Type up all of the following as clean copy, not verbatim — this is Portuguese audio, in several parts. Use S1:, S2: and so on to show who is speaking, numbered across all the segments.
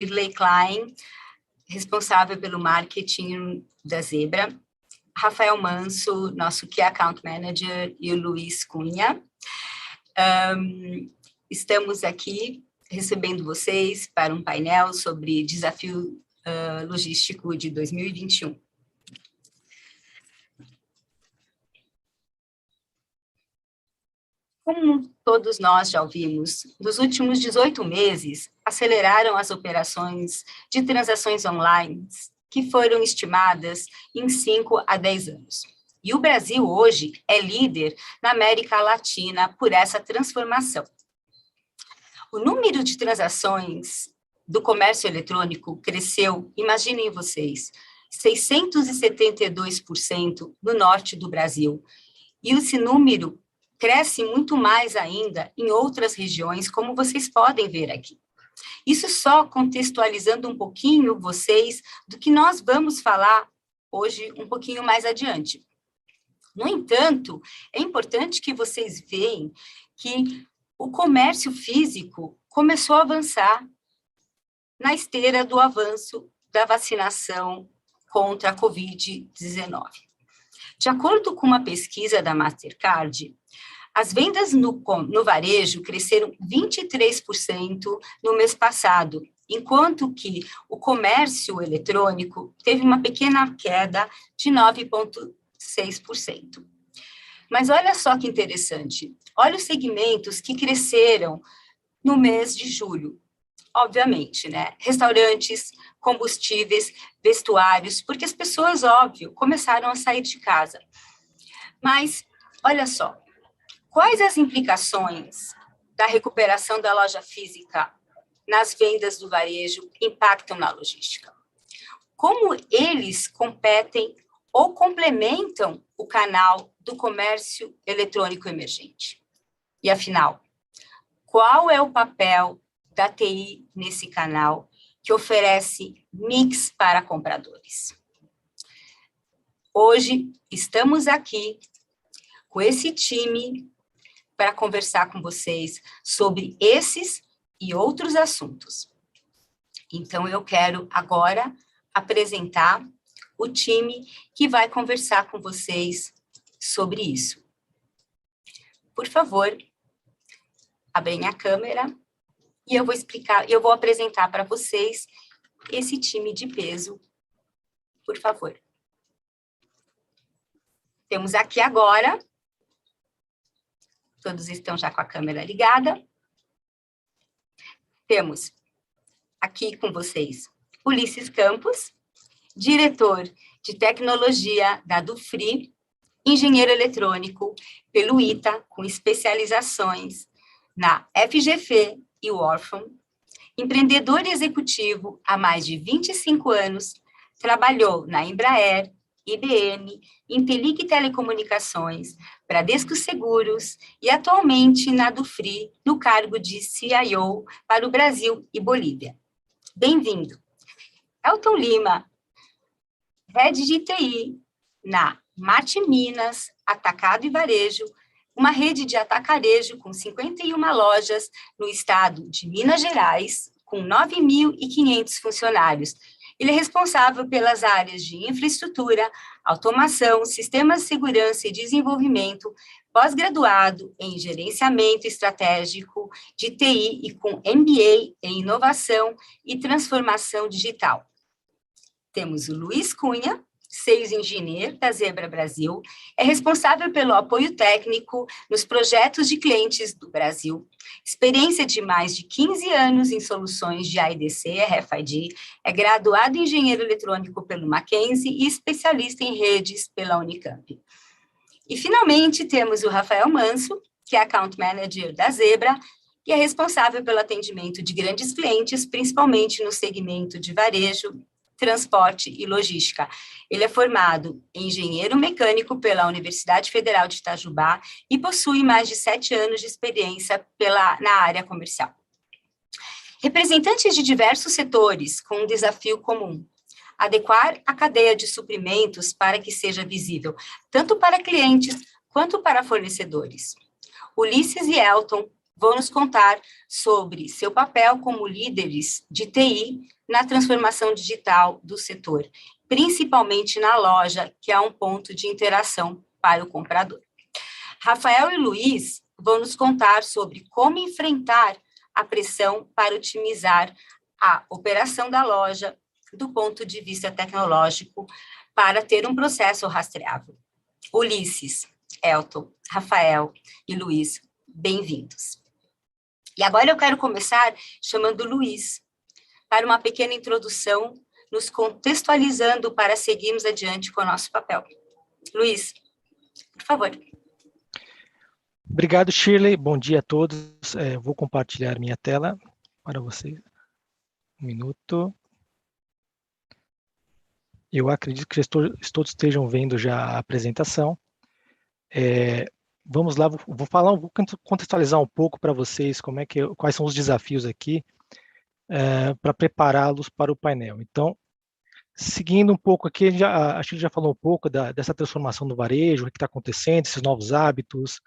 S1: Shirley Klein, responsável pelo marketing da Zebra, Rafael Manso, nosso Key Account Manager, e o Luiz Cunha. Estamos aqui recebendo vocês para um painel sobre desafio logístico de 2021. Como todos nós já ouvimos, nos últimos 18 meses, aceleraram as operações de transações online, que foram estimadas em 5 a 10 anos. E o Brasil, hoje, é líder na América Latina por essa transformação. O número de transações do comércio eletrônico cresceu, imaginem vocês, 672% no norte do Brasil. E esse número cresce muito mais ainda em outras regiões, como vocês podem ver aqui. Isso só contextualizando um pouquinho vocês do que nós vamos falar hoje um pouquinho mais adiante. No entanto, é importante que vocês vejam que o comércio físico começou a avançar na esteira do avanço da vacinação contra a Covid-19. De acordo com uma pesquisa da Mastercard, as vendas no varejo cresceram 23% no mês passado, enquanto que o comércio eletrônico teve uma pequena queda de 9,6%. Mas olha só que interessante, olha os segmentos que cresceram no mês de julho. Obviamente, né? Restaurantes, combustíveis, vestuários, porque as pessoas, óbvio, começaram a sair de casa. Mas, olha só, quais as implicações da recuperação da loja física nas vendas do varejo impactam na logística? Como eles competem ou complementam o canal do comércio eletrônico emergente? E, afinal, qual é o papel da TI nesse canal que oferece mix para compradores? Hoje, estamos aqui com esse time para conversar com vocês sobre esses e outros assuntos. Então, eu quero agora apresentar o time que vai conversar com vocês sobre isso. Por favor, abrem a câmera e eu vou apresentar para vocês esse time de peso, por favor. Temos aqui agora, todos estão já com a câmera ligada. Temos aqui com vocês Ulisses Campos, diretor de tecnologia da Dufry, engenheiro eletrônico pelo ITA, com especializações na FGV e Orphan, empreendedor executivo há mais de 25 anos, trabalhou na Embraer, IBM, Intelig Telecomunicações, Bradesco Seguros e atualmente na Dufry, no cargo de CIO para o Brasil e Bolívia. Bem-vindo. Elton Lima, Head de TI na Mate Minas, Atacado e Varejo, uma rede de atacarejo com 51 lojas no estado de Minas Gerais, com 9.500 funcionários. Ele é responsável pelas áreas de infraestrutura, automação, sistemas de segurança e desenvolvimento, pós-graduado em gerenciamento estratégico de TI e com MBA em inovação e transformação digital. Temos o Luiz Cunha, Sales Engineer da Zebra Brasil, é responsável pelo apoio técnico nos projetos de clientes do Brasil, experiência de mais de 15 anos em soluções de AIDC, RFID, é graduado em engenheiro eletrônico pelo Mackenzie e especialista em redes pela Unicamp. E, finalmente, temos o Rafael Manso, que é Account Manager da Zebra, e é responsável pelo atendimento de grandes clientes, principalmente no segmento de varejo, transporte e logística. Ele é formado em engenheiro mecânico pela Universidade Federal de Itajubá e possui mais de 7 anos de experiência na área comercial. Representantes de diversos setores com um desafio comum: adequar a cadeia de suprimentos para que seja visível, tanto para clientes quanto para fornecedores. Ulisses e Elton vão nos contar sobre seu papel como líderes de TI na transformação digital do setor, principalmente na loja, que é um ponto de interação para o comprador. Rafael e Luiz vão nos contar sobre como enfrentar a pressão para otimizar a operação da loja do ponto de vista tecnológico para ter um processo rastreável. Ulisses, Elton, Rafael e Luiz, bem-vindos. E agora eu quero começar chamando o Luiz para uma pequena introdução, nos contextualizando para seguirmos adiante com o nosso papel. Luiz, por favor.
S2: Obrigado, Shirley. Bom dia a todos. Vou compartilhar minha tela para vocês. Um minuto. Eu acredito que todos estejam vendo já a apresentação. Vamos lá, vou contextualizar um pouco para vocês quais são os desafios aqui para prepará-los para o painel. Então, seguindo um pouco aqui, a Shirley já falou um pouco dessa transformação do varejo, o que está acontecendo, esses novos hábitos.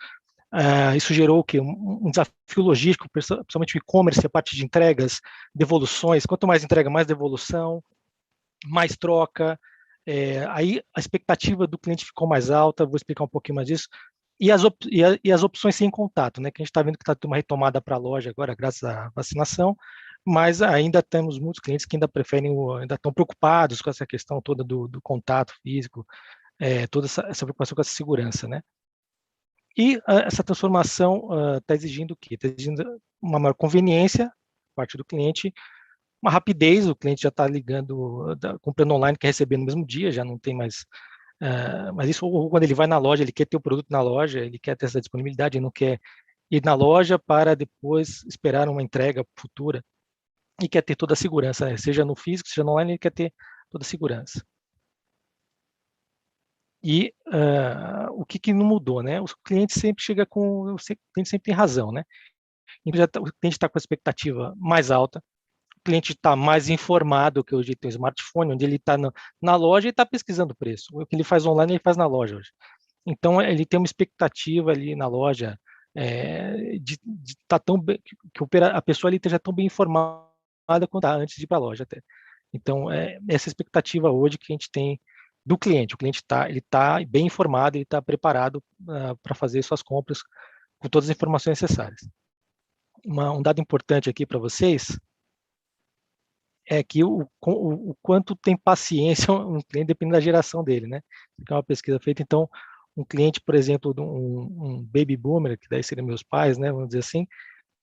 S2: Isso gerou o quê? Um desafio logístico, principalmente o e-commerce, a parte de entregas, devoluções. Quanto mais entrega, mais devolução, mais troca. Aí a expectativa do cliente ficou mais alta, vou explicar um pouquinho mais disso. E as opções sem contato, né? Que a gente está vendo que está tendo uma retomada para a loja agora, graças à vacinação, mas ainda temos muitos clientes que ainda ainda estão preocupados com essa questão toda do contato físico, toda essa preocupação com essa segurança, né? E essa transformação está exigindo o quê? Está exigindo uma maior conveniência por parte do cliente, uma rapidez, o cliente já está ligando, comprando online, quer receber no mesmo dia, já não tem mais... mas isso, ou quando ele vai na loja, ele quer ter o produto na loja, ele quer ter essa disponibilidade, ele não quer ir na loja para depois esperar uma entrega futura, e quer ter toda a segurança, né? Seja no físico, seja no online, ele quer ter toda a segurança. E o que não mudou, né? O cliente sempre tem razão, né? Então, o cliente está com a expectativa mais alta, o cliente está mais informado, que hoje tem um smartphone, onde ele está na loja e está pesquisando o preço. O que ele faz online, ele faz na loja hoje. Então, ele tem uma expectativa ali na loja de estar tão bem, que a pessoa ali esteja tão bem informada quanto está antes de ir para a loja até. Então, essa expectativa hoje que a gente tem do cliente. O cliente ele tá bem informado, ele está preparado para fazer suas compras com todas as informações necessárias. Um dado importante aqui para vocês é que o quanto tem paciência um cliente, depende da geração dele, né? É uma pesquisa feita, então, um cliente, por exemplo, um baby boomer, que daí seriam meus pais, né, vamos dizer assim,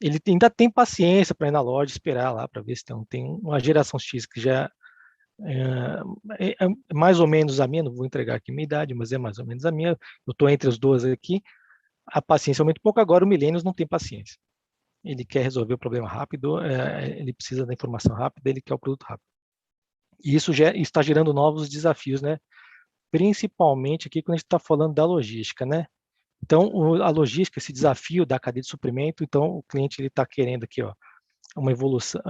S2: ele ainda tem paciência para ir na loja, esperar lá, para ver se tem uma geração X que já é mais ou menos a minha, não vou entregar aqui minha idade, mas é mais ou menos a minha, eu estou entre os dois aqui, a paciência aumenta um pouco, agora o millennials não tem paciência. Ele quer resolver o problema rápido, ele precisa da informação rápida, ele quer o produto rápido. E isso está gerando novos desafios, né? Principalmente aqui quando a gente está falando da logística, né? Então, a logística, esse desafio da cadeia de suprimento, então o cliente está querendo aqui, ó, uma evolução,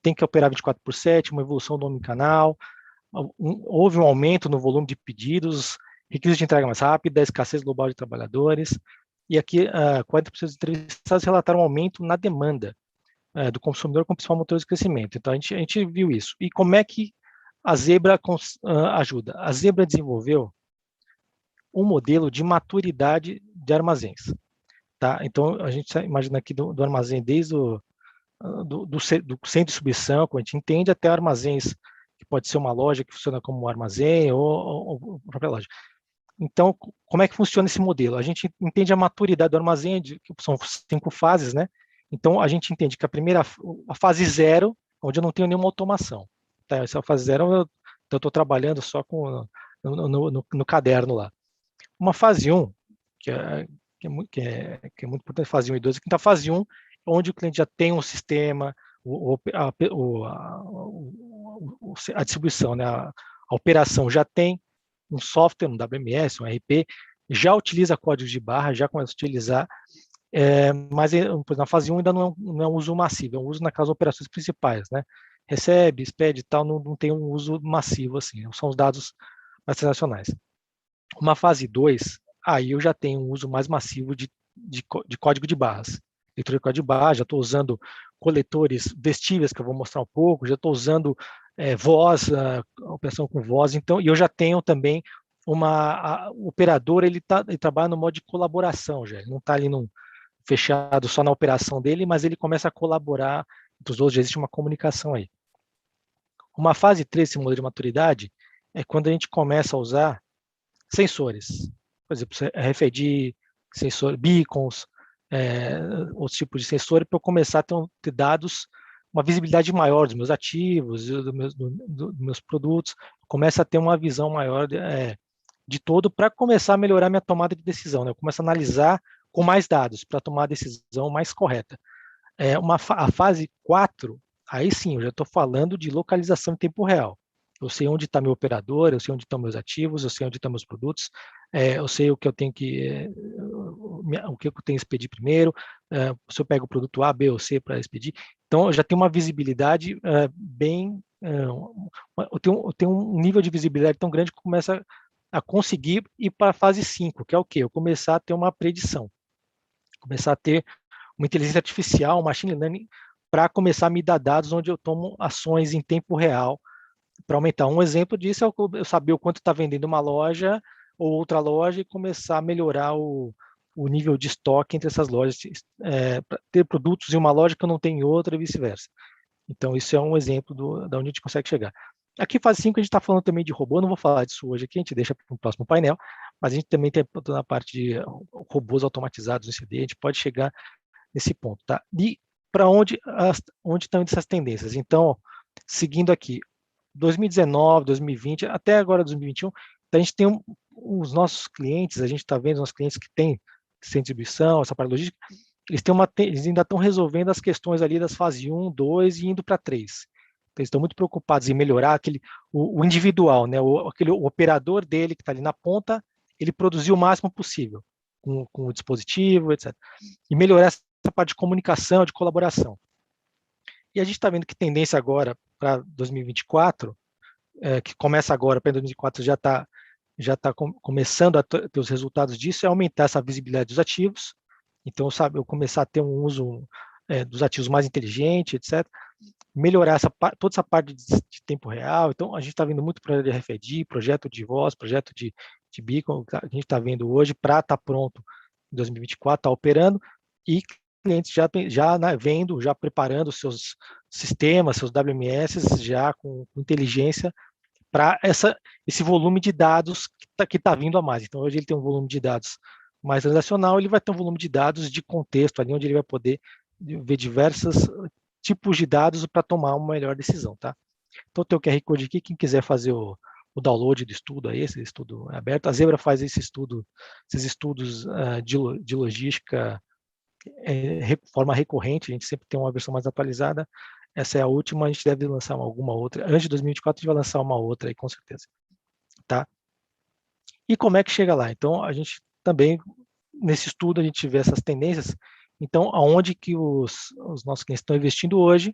S2: tem que operar 24/7, uma evolução do omnicanal, houve um aumento no volume de pedidos, requisitos de entrega mais rápida, escassez global de trabalhadores, e aqui 40% dos entrevistados relataram um aumento na demanda do consumidor como principal motor de crescimento. Então, a gente viu isso. E como é que a Zebra ajuda? A Zebra desenvolveu um modelo de maturidade de armazéns. Tá? Então, a gente imagina aqui do armazém desde do centro de distribuição, como a gente entende, até armazéns, que pode ser uma loja que funciona como um armazém ou a própria loja. Então, como é que funciona esse modelo? A gente entende a maturidade do armazém, que são 5 fases, né? Então, a gente entende que a fase 0, onde eu não tenho nenhuma automação. Tá? Essa fase 0, eu estou trabalhando só no caderno lá. Uma fase 1, que é muito importante, fase 1 e 2, a fase 1, onde o cliente já tem um sistema, a distribuição, né? A operação já tem um software, um WMS, um RP, já utiliza códigos de barra, já começa a utilizar, mas na fase 1 ainda não é um uso massivo, é um uso naquelas operações principais, né? Recebe, expede e tal, não tem um uso massivo assim, são os dados mais transacionais. Uma fase 2, aí eu já tenho um uso mais massivo de código de barras. Leitura de código de barras, já estou usando coletores vestíveis, que eu vou mostrar um pouco, já estou usando voz, operação com voz, então, e eu já tenho também o operador, ele trabalha no modo de colaboração, já, ele não está ali fechado só na operação dele, mas ele começa a colaborar entre os outros, já existe uma comunicação aí. Uma fase 3 desse modelo de maturidade é quando a gente começa a usar sensores, por exemplo, RFID, sensor, beacons, outros tipos de sensor, para eu começar a ter dados, uma visibilidade maior dos meus ativos, dos meus produtos, começa a ter uma visão maior de todo para começar a melhorar minha tomada de decisão, né? Eu começo a analisar com mais dados para tomar a decisão mais correta. A fase 4, aí sim, eu já estou falando de localização em tempo real. Eu sei onde está meu operador, eu sei onde estão meus ativos, eu sei onde estão meus produtos, eu sei o que eu tenho o que eu tenho que expedir primeiro, se eu pego o produto A, B ou C para expedir. Então, eu já tenho uma visibilidade eu tenho um nível de visibilidade tão grande que começa a conseguir ir para a fase 5, que é o quê? Eu começar a ter uma predição, começar a ter uma inteligência artificial, um machine learning, para começar a me dar dados onde eu tomo ações em tempo real, para aumentar. Um exemplo disso é eu saber o quanto está vendendo uma loja ou outra loja e começar a melhorar o nível de estoque entre essas lojas, para ter produtos em uma loja que eu não tenho em outra e vice-versa. Então, isso é um exemplo da onde a gente consegue chegar. Aqui, fase 5, a gente está falando também de robô, não vou falar disso hoje aqui, a gente deixa para o próximo painel, mas a gente também tem toda a parte de robôs automatizados no CD, a gente pode chegar nesse ponto, tá? E para onde estão essas tendências? Então, seguindo aqui, 2019, 2020, até agora 2021, a gente tem os nossos clientes, a gente está vendo os nossos clientes que têm centro de distribuição, essa parte logística, eles ainda estão resolvendo as questões ali das fases 1, 2 e indo para 3. Então, eles estão muito preocupados em melhorar o individual, né? O operador dele que está ali na ponta, ele produzir o máximo possível com o dispositivo, etc. E melhorar essa parte de comunicação, de colaboração. E a gente está vendo que tendência agora para 2024, que começa agora, para 2024 já está começando a ter os resultados disso, é aumentar essa visibilidade dos ativos. Então, eu começar a ter um uso dos ativos mais inteligente, etc. Melhorar toda essa parte de tempo real. Então, a gente está vendo muito projeto de RFID, projeto de voz, projeto de beacon, que a gente está vendo hoje para estar pronto em 2024, está operando, e clientes já vendo, já preparando seus sistemas, seus WMS, já com inteligência para esse volume de dados que tá vindo a mais. Então, hoje ele tem um volume de dados mais transacional, ele vai ter um volume de dados de contexto ali, onde ele vai poder ver diversos tipos de dados para tomar uma melhor decisão, tá? Então, tem o QR Code aqui, quem quiser fazer o download do estudo aí, esse estudo é aberto. A Zebra faz esses estudos de logística de forma recorrente, a gente sempre tem uma versão mais atualizada. Essa é a última, a gente deve lançar alguma outra. Antes de 2024, a gente vai lançar uma outra aí, com certeza. Tá? E como é que chega lá? Então, a gente também, nesse estudo, a gente vê essas tendências. Então, aonde que os nossos clientes estão investindo hoje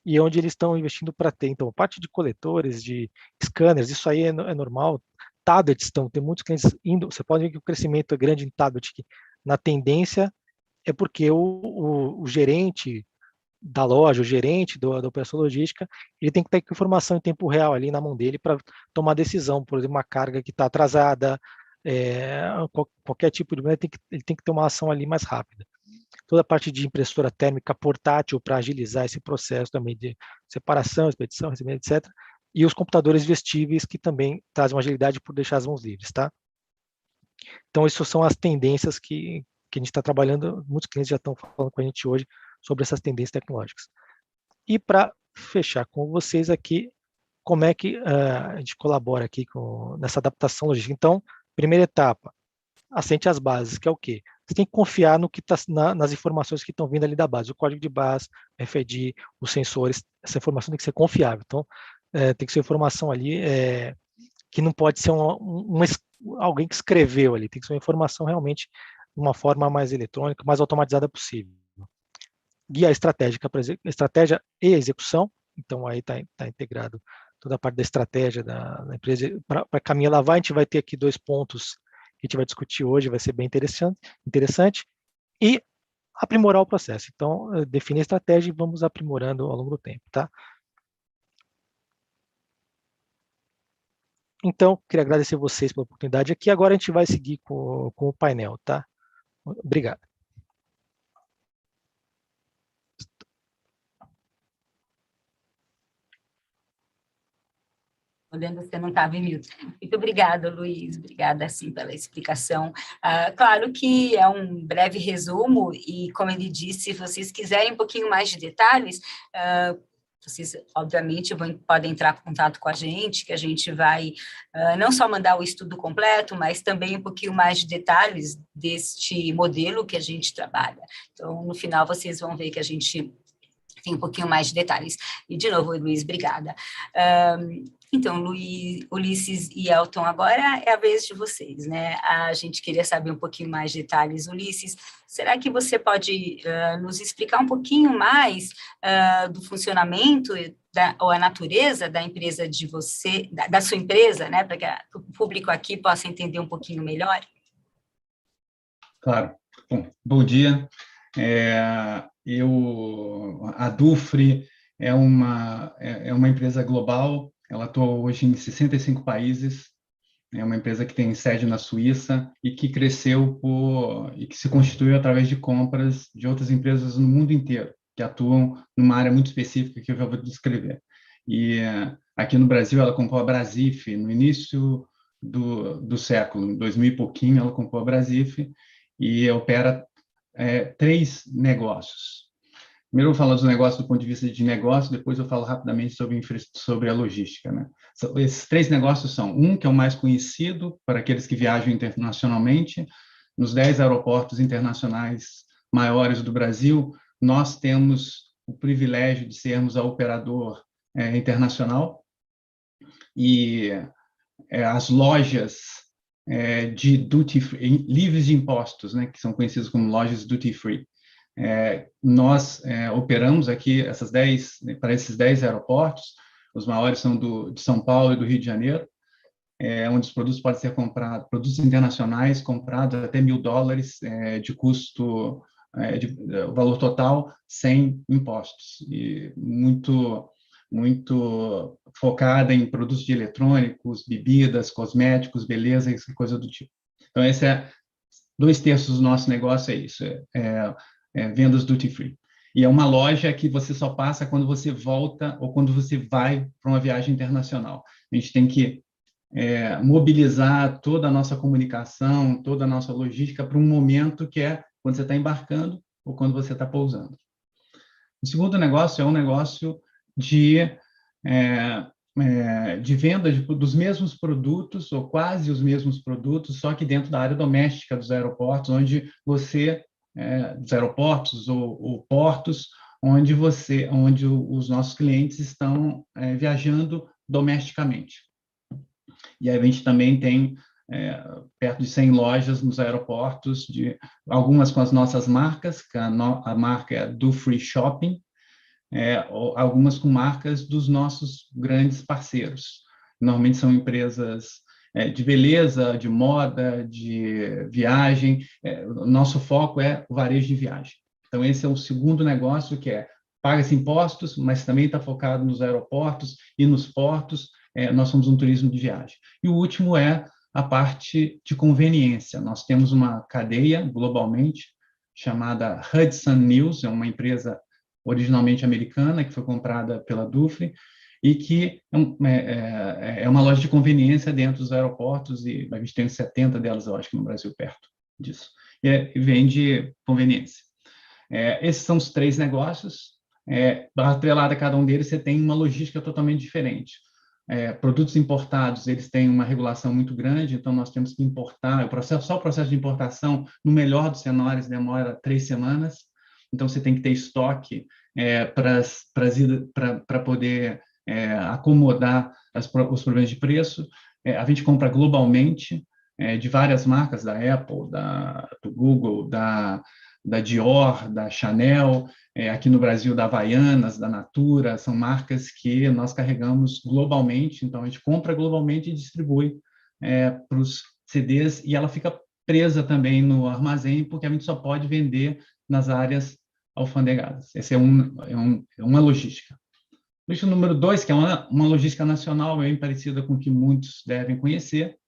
S2: e onde eles estão investindo para ter. Então, parte de coletores, de scanners, isso aí é normal. Tablets, tem muitos clientes indo. Você pode ver que o crescimento é grande em tablet, que na tendência é porque o gerente da loja, o gerente da operação logística, ele tem que ter informação em tempo real ali na mão dele para tomar decisão, por exemplo, uma carga que está atrasada, qualquer tipo de ele tem que ter uma ação ali mais rápida. Toda a parte de impressora térmica portátil para agilizar esse processo também de separação, expedição, recebimento, etc. E os computadores vestíveis que também trazem uma agilidade por deixar as mãos livres, tá? Então, essas são as tendências que a gente está trabalhando, muitos clientes já estão falando com a gente hoje sobre essas tendências tecnológicas. E para fechar com vocês aqui, como é que a gente colabora aqui nessa adaptação logística. Então, primeira etapa, assente as bases, que é o quê? Você tem que confiar no que nas informações que estão vindo ali da base, o código de base, RFID, os sensores, essa informação tem que ser confiável. Então, tem que ser informação ali que não pode ser alguém que escreveu ali, tem que ser uma informação realmente de uma forma mais eletrônica, mais automatizada possível. Guia estratégica, estratégia e execução, então aí está integrado toda a parte da estratégia da empresa. Para caminhar lá vai, a gente vai ter aqui 2 pontos que a gente vai discutir hoje, vai ser bem interessante. e aprimorar o processo. Então, definir a estratégia e vamos aprimorando ao longo do tempo, tá? Então, queria agradecer vocês pela oportunidade aqui. Agora a gente vai seguir com o painel, tá? Obrigado.
S1: Olhando, você não estava em mute. Muito obrigada, Luiz. Obrigada, assim, pela explicação. Claro que é um breve resumo e, como ele disse, se vocês quiserem um pouquinho mais de detalhes, vocês, obviamente, podem entrar em contato com a gente, que a gente vai não só mandar o estudo completo, mas também um pouquinho mais de detalhes deste modelo que a gente trabalha. Então, no final, vocês vão ver que a gente tem um pouquinho mais de detalhes. E, de novo, Luiz, obrigada. Então, Ulisses e Elton, agora é a vez de vocês, né? A gente queria saber um pouquinho mais de detalhes. Ulisses, será que você pode nos explicar um pouquinho mais do funcionamento ou a natureza da empresa de você, da sua empresa, né? Para que o público aqui possa entender um pouquinho melhor?
S3: Claro. Bom dia. A Dufry é uma empresa global, ela atua hoje em 65 países, é uma empresa que tem sede na Suíça e que cresceu e que se constituiu através de compras de outras empresas no mundo inteiro, que atuam numa área muito específica que eu já vou descrever. E aqui no Brasil ela comprou a Brasif no início do século, em 2000 e pouquinho ela comprou a Brasif e opera 3 negócios. Primeiro eu vou falar dos negócios do ponto de vista de negócio, depois eu falo rapidamente sobre a logística, né? Esses 3 negócios são que é o mais conhecido para aqueles que viajam internacionalmente, nos 10 aeroportos internacionais maiores do Brasil, nós temos o privilégio de sermos a operador internacional e as lojas de duty free, livres de impostos, né, que são conhecidas como lojas duty free. Nós operamos aqui para esses 10 aeroportos, os maiores são de São Paulo e do Rio de Janeiro, onde os produtos podem ser comprados, produtos internacionais comprados até $1.000 de custo, o valor total, sem impostos, e muito focada em produtos de eletrônicos, bebidas, cosméticos, beleza, e coisa do tipo. Então, 2/3 do nosso negócio é isso, vendas duty free. E é uma loja que você só passa quando você volta ou quando você vai para uma viagem internacional. A gente tem que mobilizar toda a nossa comunicação, toda a nossa logística para um momento que é quando você está embarcando ou quando você está pousando. O segundo negócio é um negócio de venda dos mesmos produtos, ou quase os mesmos produtos, só que dentro da área doméstica dos aeroportos, onde dos aeroportos ou portos, onde os nossos clientes estão viajando domesticamente. E aí a gente também tem perto de 100 lojas nos aeroportos, algumas com as nossas marcas, que a marca é do Free Shopping, algumas com marcas dos nossos grandes parceiros. Normalmente são empresas de beleza, de moda, de viagem. O nosso foco é o varejo de viagem. Então, esse é o segundo negócio, que paga-se impostos, mas também está focado nos aeroportos e nos portos. Nós somos um turismo de viagem. E o último é a parte de conveniência. Nós temos uma cadeia globalmente chamada Hudson News, é uma empresa originalmente americana, que foi comprada pela Dufry, e que é uma loja de conveniência dentro dos aeroportos, e a gente tem 70 delas, eu acho que no Brasil, perto disso. E vende conveniência. Esses são os 3 negócios. Atrelado a cada um deles, você tem uma logística totalmente diferente. Produtos importados, eles têm uma regulação muito grande, então nós temos que importar. Só o processo de importação, no melhor dos cenários, demora 3 semanas. Então, você tem que ter estoque para poder acomodar os problemas de preço. A gente compra globalmente, de várias marcas, da Apple, do Google, da Dior, da Chanel, aqui no Brasil, da Havaianas, da Natura, são marcas que nós carregamos globalmente, então a gente compra globalmente e distribui para os CDs, e ela fica presa também no armazém, porque a gente só pode vender nas áreas alfandegadas. Essa é uma logística. Logística número 2, que é uma logística nacional, bem parecida com o que muitos devem conhecer.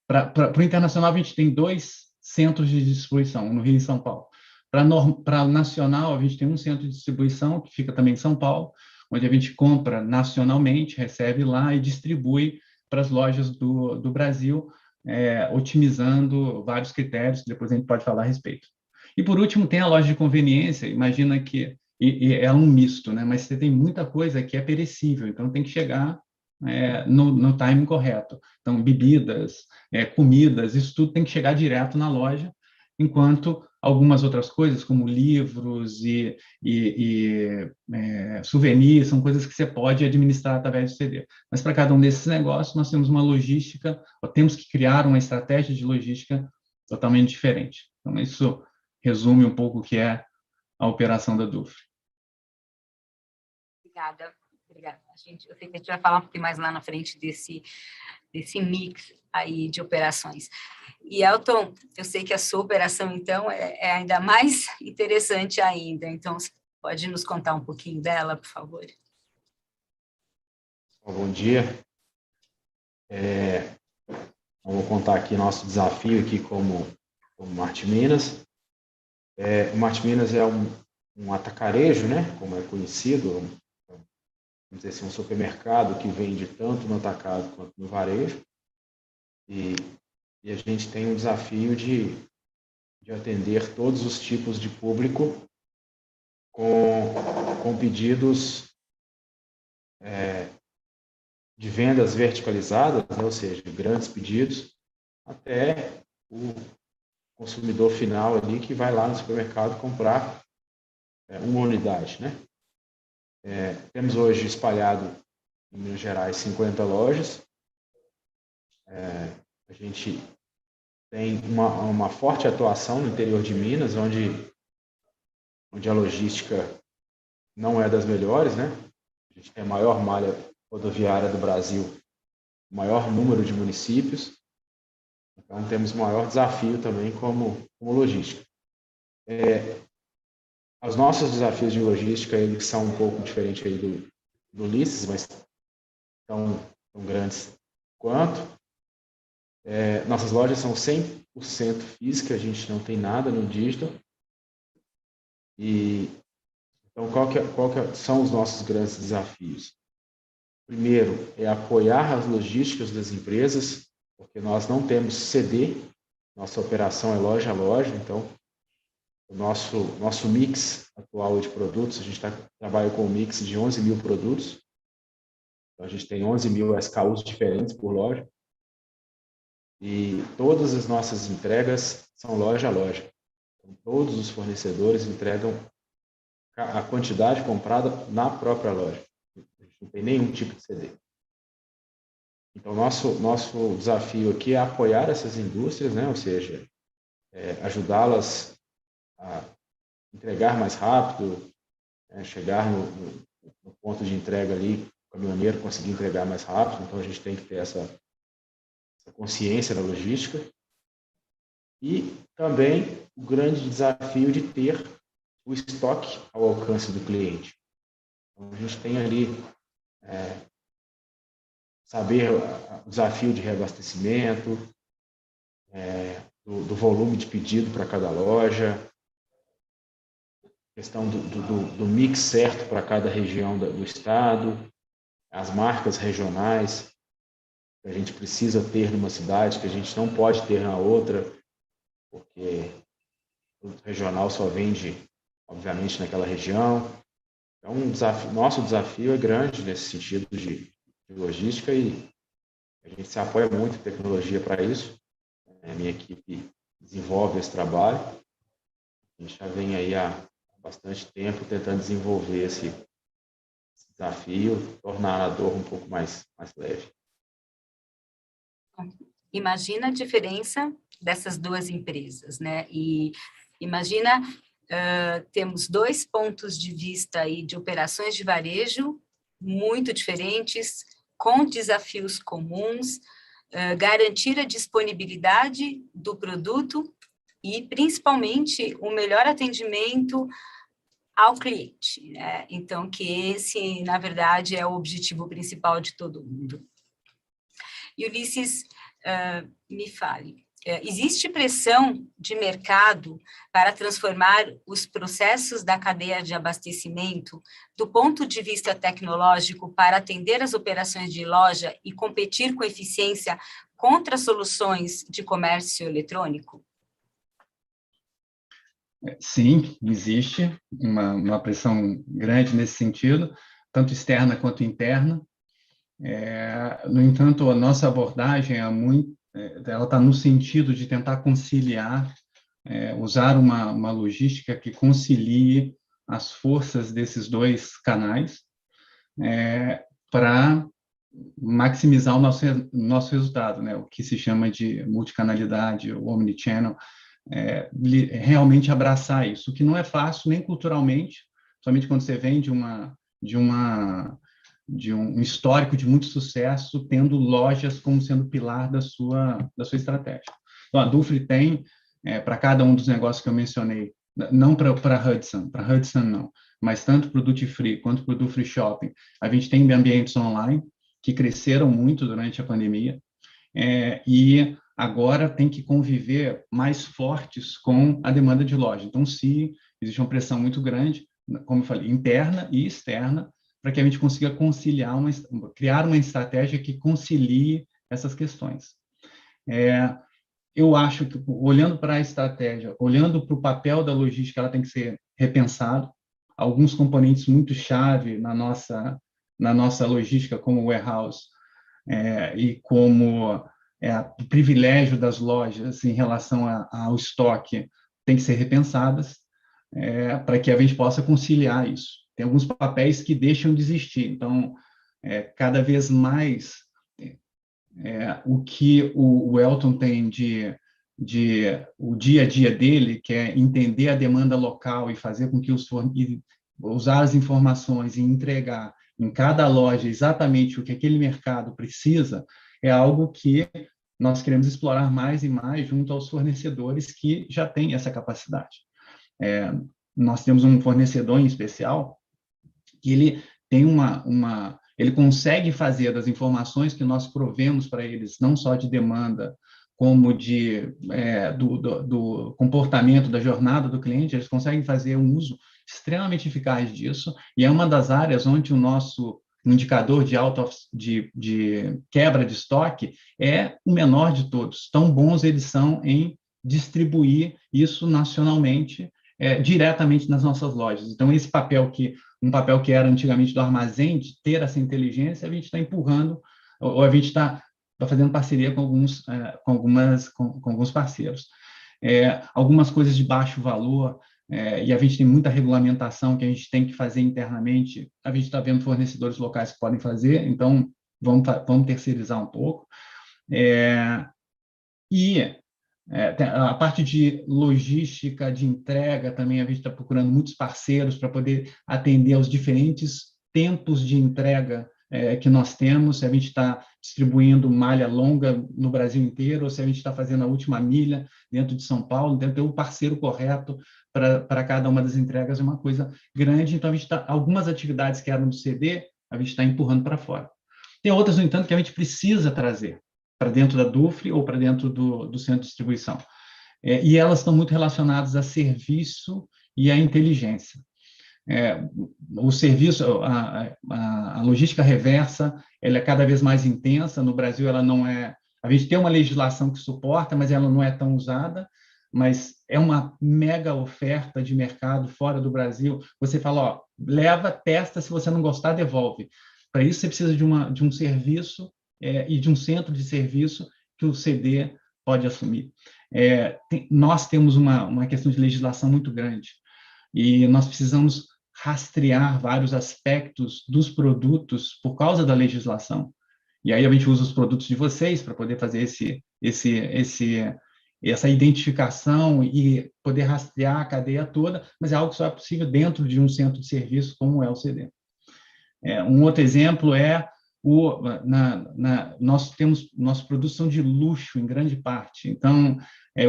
S3: Para o internacional, a gente tem 2 centros de distribuição, um no Rio e em São Paulo. Para o nacional, a gente tem um centro de distribuição, que fica também em São Paulo, onde a gente compra nacionalmente, recebe lá e distribui para as lojas do Brasil, otimizando vários critérios, que depois a gente pode falar a respeito. E, por último, tem a loja de conveniência. Imagina que é um misto, né? Mas você tem muita coisa que é perecível, então tem que chegar no timing correto. Então, bebidas, comidas, isso tudo tem que chegar direto na loja, enquanto algumas outras coisas, como livros e souvenirs, são coisas que você pode administrar através do CD. Mas para cada um desses negócios, nós temos uma logística, temos que criar uma estratégia de logística totalmente diferente. Então, isso resume um pouco o que é a operação da Dufry.
S1: Obrigada. Eu sei que a gente vai falar um pouquinho mais lá na frente desse mix aí de operações. E, Elton, eu sei que a sua operação, então, é ainda mais interessante ainda. Então, você pode nos contar um pouquinho dela, por favor?
S4: Bom dia. Eu vou contar aqui nosso desafio aqui como Martiminas. O Martiminas é um atacarejo, né, como é conhecido, vamos dizer assim, um supermercado que vende tanto no atacado quanto no varejo. E a gente tem um desafio de atender todos os tipos de público com pedidos de vendas verticalizadas, né, ou seja, grandes pedidos, até o consumidor final ali que vai lá no supermercado comprar uma unidade, né? Temos hoje espalhado em Minas Gerais 50 lojas. A gente tem uma forte atuação no interior de Minas, onde a logística não é das melhores, né? A gente tem a maior malha rodoviária do Brasil, o maior número de municípios. Então, temos o maior desafio também como logística. Os nossos desafios de logística, eles são um pouco diferentes aí do Ulisses, mas tão grandes quanto. Nossas lojas são 100% físicas, a gente não tem nada no digital. Então, qual são os nossos grandes desafios? Primeiro, é apoiar as logísticas das empresas, porque nós não temos CD, nossa operação é loja a loja, então o nosso mix atual de produtos, a gente trabalha com um mix de 11 mil produtos, então a gente tem 11 mil SKUs diferentes por loja, e todas as nossas entregas são loja a loja. Então, todos os fornecedores entregam a quantidade comprada na própria loja, a gente não tem nenhum tipo de CD. Então, nosso desafio aqui é apoiar essas indústrias, né? Ou seja, ajudá-las a entregar mais rápido, chegar no ponto de entrega ali, o caminhoneiro conseguir entregar mais rápido. Então, a gente tem que ter essa consciência da logística. E também o grande desafio de ter o estoque ao alcance do cliente. Então, a gente tem ali saber o desafio de reabastecimento, do volume de pedido para cada loja, questão do mix certo para cada região do estado, as marcas regionais que a gente precisa ter numa cidade, que a gente não pode ter na outra, porque o regional só vende, obviamente, naquela região. Então, nosso desafio é grande nesse sentido de logística e a gente se apoia muito em tecnologia para isso. A minha equipe desenvolve esse trabalho. A gente já vem aí há bastante tempo tentando desenvolver esse desafio, tornar a dor um pouco mais leve.
S1: Imagina a diferença dessas duas empresas, né? E imagina, temos 2 pontos de vista aí de operações de varejo muito diferentes, com desafios comuns, garantir a disponibilidade do produto e, principalmente, o melhor atendimento ao cliente, né? Então, que esse, na verdade, é o objetivo principal de todo mundo. E, Ulisses, me fale, existe pressão de mercado para transformar os processos da cadeia de abastecimento do ponto de vista tecnológico para atender as operações de loja e competir com eficiência contra soluções de comércio eletrônico?
S3: Sim, existe uma pressão grande nesse sentido, tanto externa quanto interna. No entanto, a nossa abordagem ela está no sentido de tentar conciliar, usar uma logística que concilie as forças desses dois canais para maximizar o nosso resultado, né? O que se chama de multicanalidade, o omnichannel, realmente abraçar isso, que não é fácil nem culturalmente, somente quando você vem de um histórico de muito sucesso, tendo lojas como sendo pilar da sua estratégia. Então, a Dufry tem, para cada um dos negócios que eu mencionei, não para Hudson não, mas tanto para o Duty Free quanto para o Dufry Shopping, a gente tem ambientes online que cresceram muito durante a pandemia, e agora tem que conviver mais fortes com a demanda de loja. Então, se existe uma pressão muito grande, como eu falei, interna e externa, para que a gente consiga conciliar, criar uma estratégia que concilie essas questões. Eu acho que, olhando para a estratégia, olhando para o papel da logística, ela tem que ser repensado. Alguns componentes muito chave na nossa logística, como o warehouse, e como o privilégio das lojas em relação ao estoque, tem que ser repensadas, para que a gente possa conciliar isso. Tem alguns papéis que deixam de existir, então, cada vez mais, o que o Elton tem o dia a dia dele, que é entender a demanda local e fazer com que usar as informações e entregar em cada loja exatamente o que aquele mercado precisa, é algo que nós queremos explorar mais e mais junto aos fornecedores que já têm essa capacidade. Nós temos um fornecedor em especial que ele tem ele consegue fazer das informações que nós provemos para eles, não só de demanda, como do comportamento, da jornada do cliente, eles conseguem fazer um uso extremamente eficaz disso, e é uma das áreas onde o nosso indicador de quebra de estoque é o menor de todos. Tão bons eles são em distribuir isso nacionalmente, diretamente nas nossas lojas. Então, um papel que era antigamente do armazém, de ter essa inteligência, a gente está empurrando, ou a gente está fazendo parceria com alguns parceiros. Algumas coisas de baixo valor, e a gente tem muita regulamentação que a gente tem que fazer internamente, a gente está vendo fornecedores locais que podem fazer, então vamos terceirizar um pouco. A parte de logística, de entrega, também a gente está procurando muitos parceiros para poder atender aos diferentes tempos de entrega que nós temos, se a gente está distribuindo malha longa no Brasil inteiro, ou se a gente está fazendo a última milha dentro de São Paulo, então ter o parceiro correto para cada uma das entregas é uma coisa grande, então algumas atividades que eram do CD, a gente está empurrando para fora. Tem outras, no entanto, que a gente precisa trazer para dentro da Dufry ou para dentro do centro de distribuição. E elas estão muito relacionadas a serviço e a inteligência. O serviço, a logística reversa, ela é cada vez mais intensa. No Brasil, ela não é... A gente tem uma legislação que suporta, mas ela não é tão usada, mas é uma mega oferta de mercado fora do Brasil. Você fala, leva, testa, se você não gostar, devolve. Para isso, você precisa de um serviço e de um centro de serviço que o CD pode assumir. Nós temos uma questão de legislação muito grande e nós precisamos rastrear vários aspectos dos produtos por causa da legislação. E aí a gente usa os produtos de vocês para poder fazer essa identificação e poder rastrear a cadeia toda, mas é algo que só é possível dentro de um centro de serviço como é o CD. Um outro exemplo é nossos produtos são de luxo em grande parte. Então,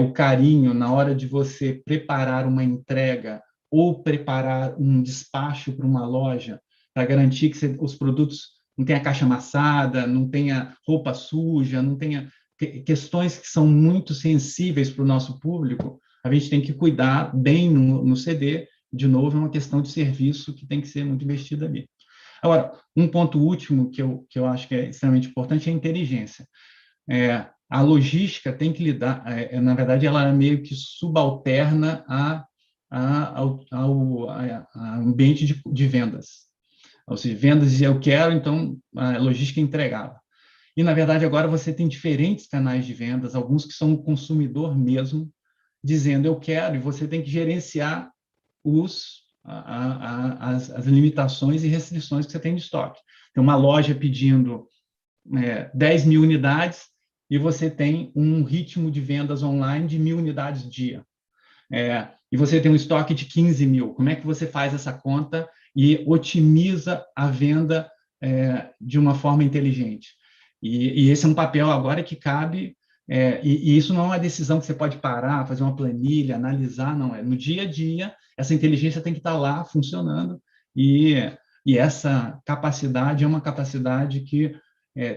S3: o carinho na hora de você preparar uma entrega ou preparar um despacho para uma loja, para garantir que os produtos não tenha caixa amassada, não tenha roupa suja, não tenha questões que são muito sensíveis para o nosso público, a gente tem que cuidar bem no CD. De novo, é uma questão de serviço que tem que ser muito investida ali. Agora, um ponto último que eu acho que é extremamente importante é a inteligência. A logística tem que lidar, na verdade, ela é meio que subalterna ao ambiente de vendas. Ou seja, vendas eu quero, então a logística é entregável. E, na verdade, agora você tem diferentes canais de vendas, alguns que são o consumidor mesmo, dizendo eu quero, e você tem que gerenciar as limitações e restrições que você tem de estoque. Tem uma loja pedindo 10 mil unidades e você tem um ritmo de vendas online de 1.000 unidades dia. E você tem um estoque de 15 mil. Como é que você faz essa conta e otimiza a venda de uma forma inteligente? E esse é um papel agora que cabe, e isso não é uma decisão que você pode parar, fazer uma planilha, analisar, não é. No dia a dia, essa inteligência tem que estar lá funcionando, e essa capacidade é uma capacidade que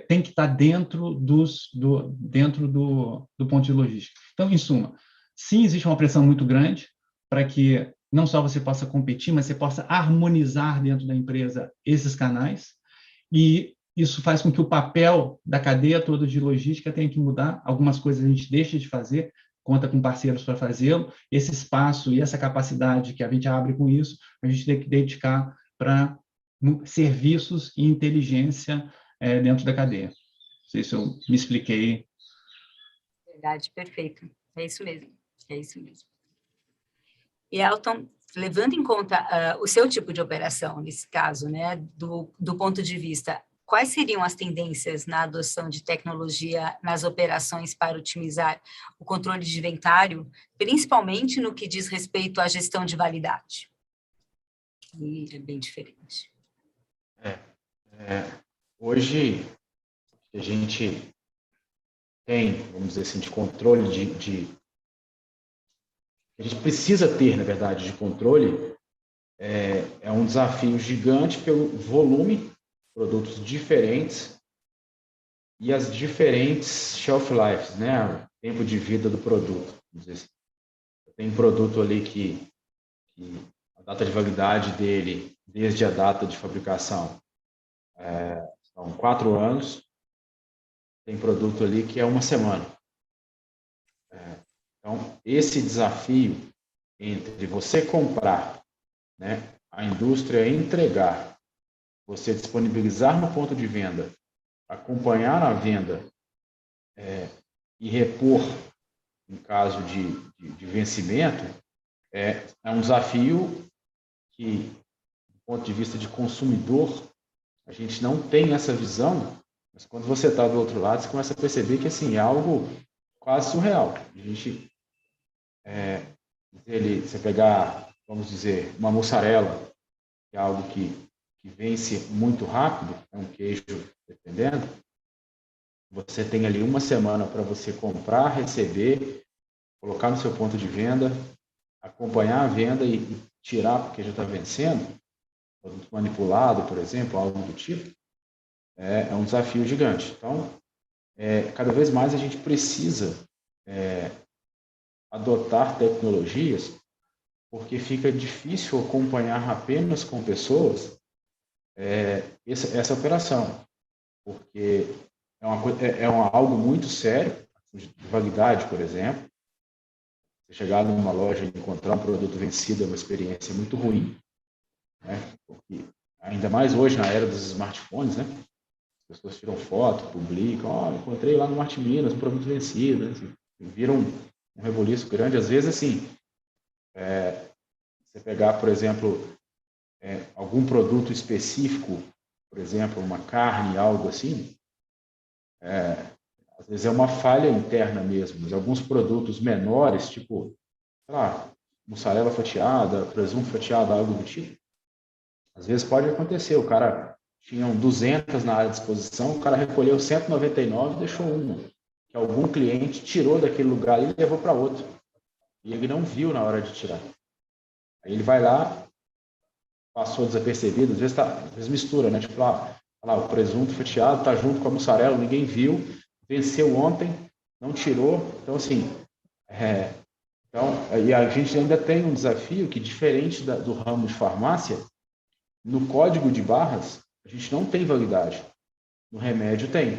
S3: tem que estar dentro do ponto de logística. Então, em suma, sim, existe uma pressão muito grande para que não só você possa competir, mas você possa harmonizar dentro da empresa esses canais, e isso faz com que o papel da cadeia toda de logística tenha que mudar. Algumas coisas a gente deixa de fazer, conta com parceiros para fazê-lo. Esse espaço e essa capacidade que a gente abre com isso, a gente tem que dedicar para serviços e inteligência dentro da cadeia. Não sei se eu me expliquei.
S1: Verdade, perfeito. É isso mesmo. É isso mesmo. E, Elton, levando em conta o seu tipo de operação, nesse caso, né, do ponto de vista, quais seriam as tendências na adoção de tecnologia nas operações para otimizar o controle de inventário, principalmente no que diz respeito à gestão de validade? E é bem diferente.
S4: Hoje, a gente tem, vamos dizer assim, de controle a gente precisa ter, na verdade, de controle, é um desafio gigante pelo volume, produtos diferentes e as diferentes shelf lives, né? O tempo de vida do produto. Vamos dizer assim. Tem produto ali que a data de validade dele, desde a data de fabricação, são 4 anos. Tem produto ali que é 1 semana. Então, esse desafio entre você comprar, né, a indústria entregar, você disponibilizar no ponto de venda, acompanhar a venda e repor em caso de vencimento, é um desafio que, do ponto de vista de consumidor, a gente não tem essa visão, mas quando você está do outro lado, você começa a perceber que assim, é algo quase surreal. A gente, você pegar, vamos dizer, uma mussarela, que é algo que vence muito rápido, é um queijo, dependendo, você tem ali 1 semana para você comprar, receber, colocar no seu ponto de venda, acompanhar a venda e tirar porque já está vencendo, produto manipulado, por exemplo, algo do tipo, é um desafio gigante. Então, cada vez mais a gente precisa adotar tecnologias, porque fica difícil acompanhar apenas com pessoas essa operação, porque é algo muito sério, de validade, por exemplo. Você chegar numa loja e encontrar um produto vencido é uma experiência muito ruim, né? Porque, ainda mais hoje, na era dos smartphones, né? As pessoas tiram foto, publicam, encontrei lá no Marte Minas um produto vencido, né? Viram um rebuliço grande. Às vezes, assim, você pegar, por exemplo, algum produto específico, por exemplo, uma carne, algo assim, às vezes é uma falha interna mesmo, mas alguns produtos menores, tipo, sei lá, mussarela fatiada, presunto fatiado, algo do tipo, às vezes pode acontecer, o cara tinham 200 na área de exposição, o cara recolheu 199 e deixou uma, que algum cliente tirou daquele lugar e levou para outro. E ele não viu na hora de tirar. Aí ele vai lá, passou desapercebido, às vezes mistura, né? Tipo, lá, o presunto fatiado está junto com a mussarela, ninguém viu, venceu ontem, não tirou. Então, assim, e a gente ainda tem um desafio que, diferente do ramo de farmácia, no código de barras, a gente não tem validade. No remédio tem.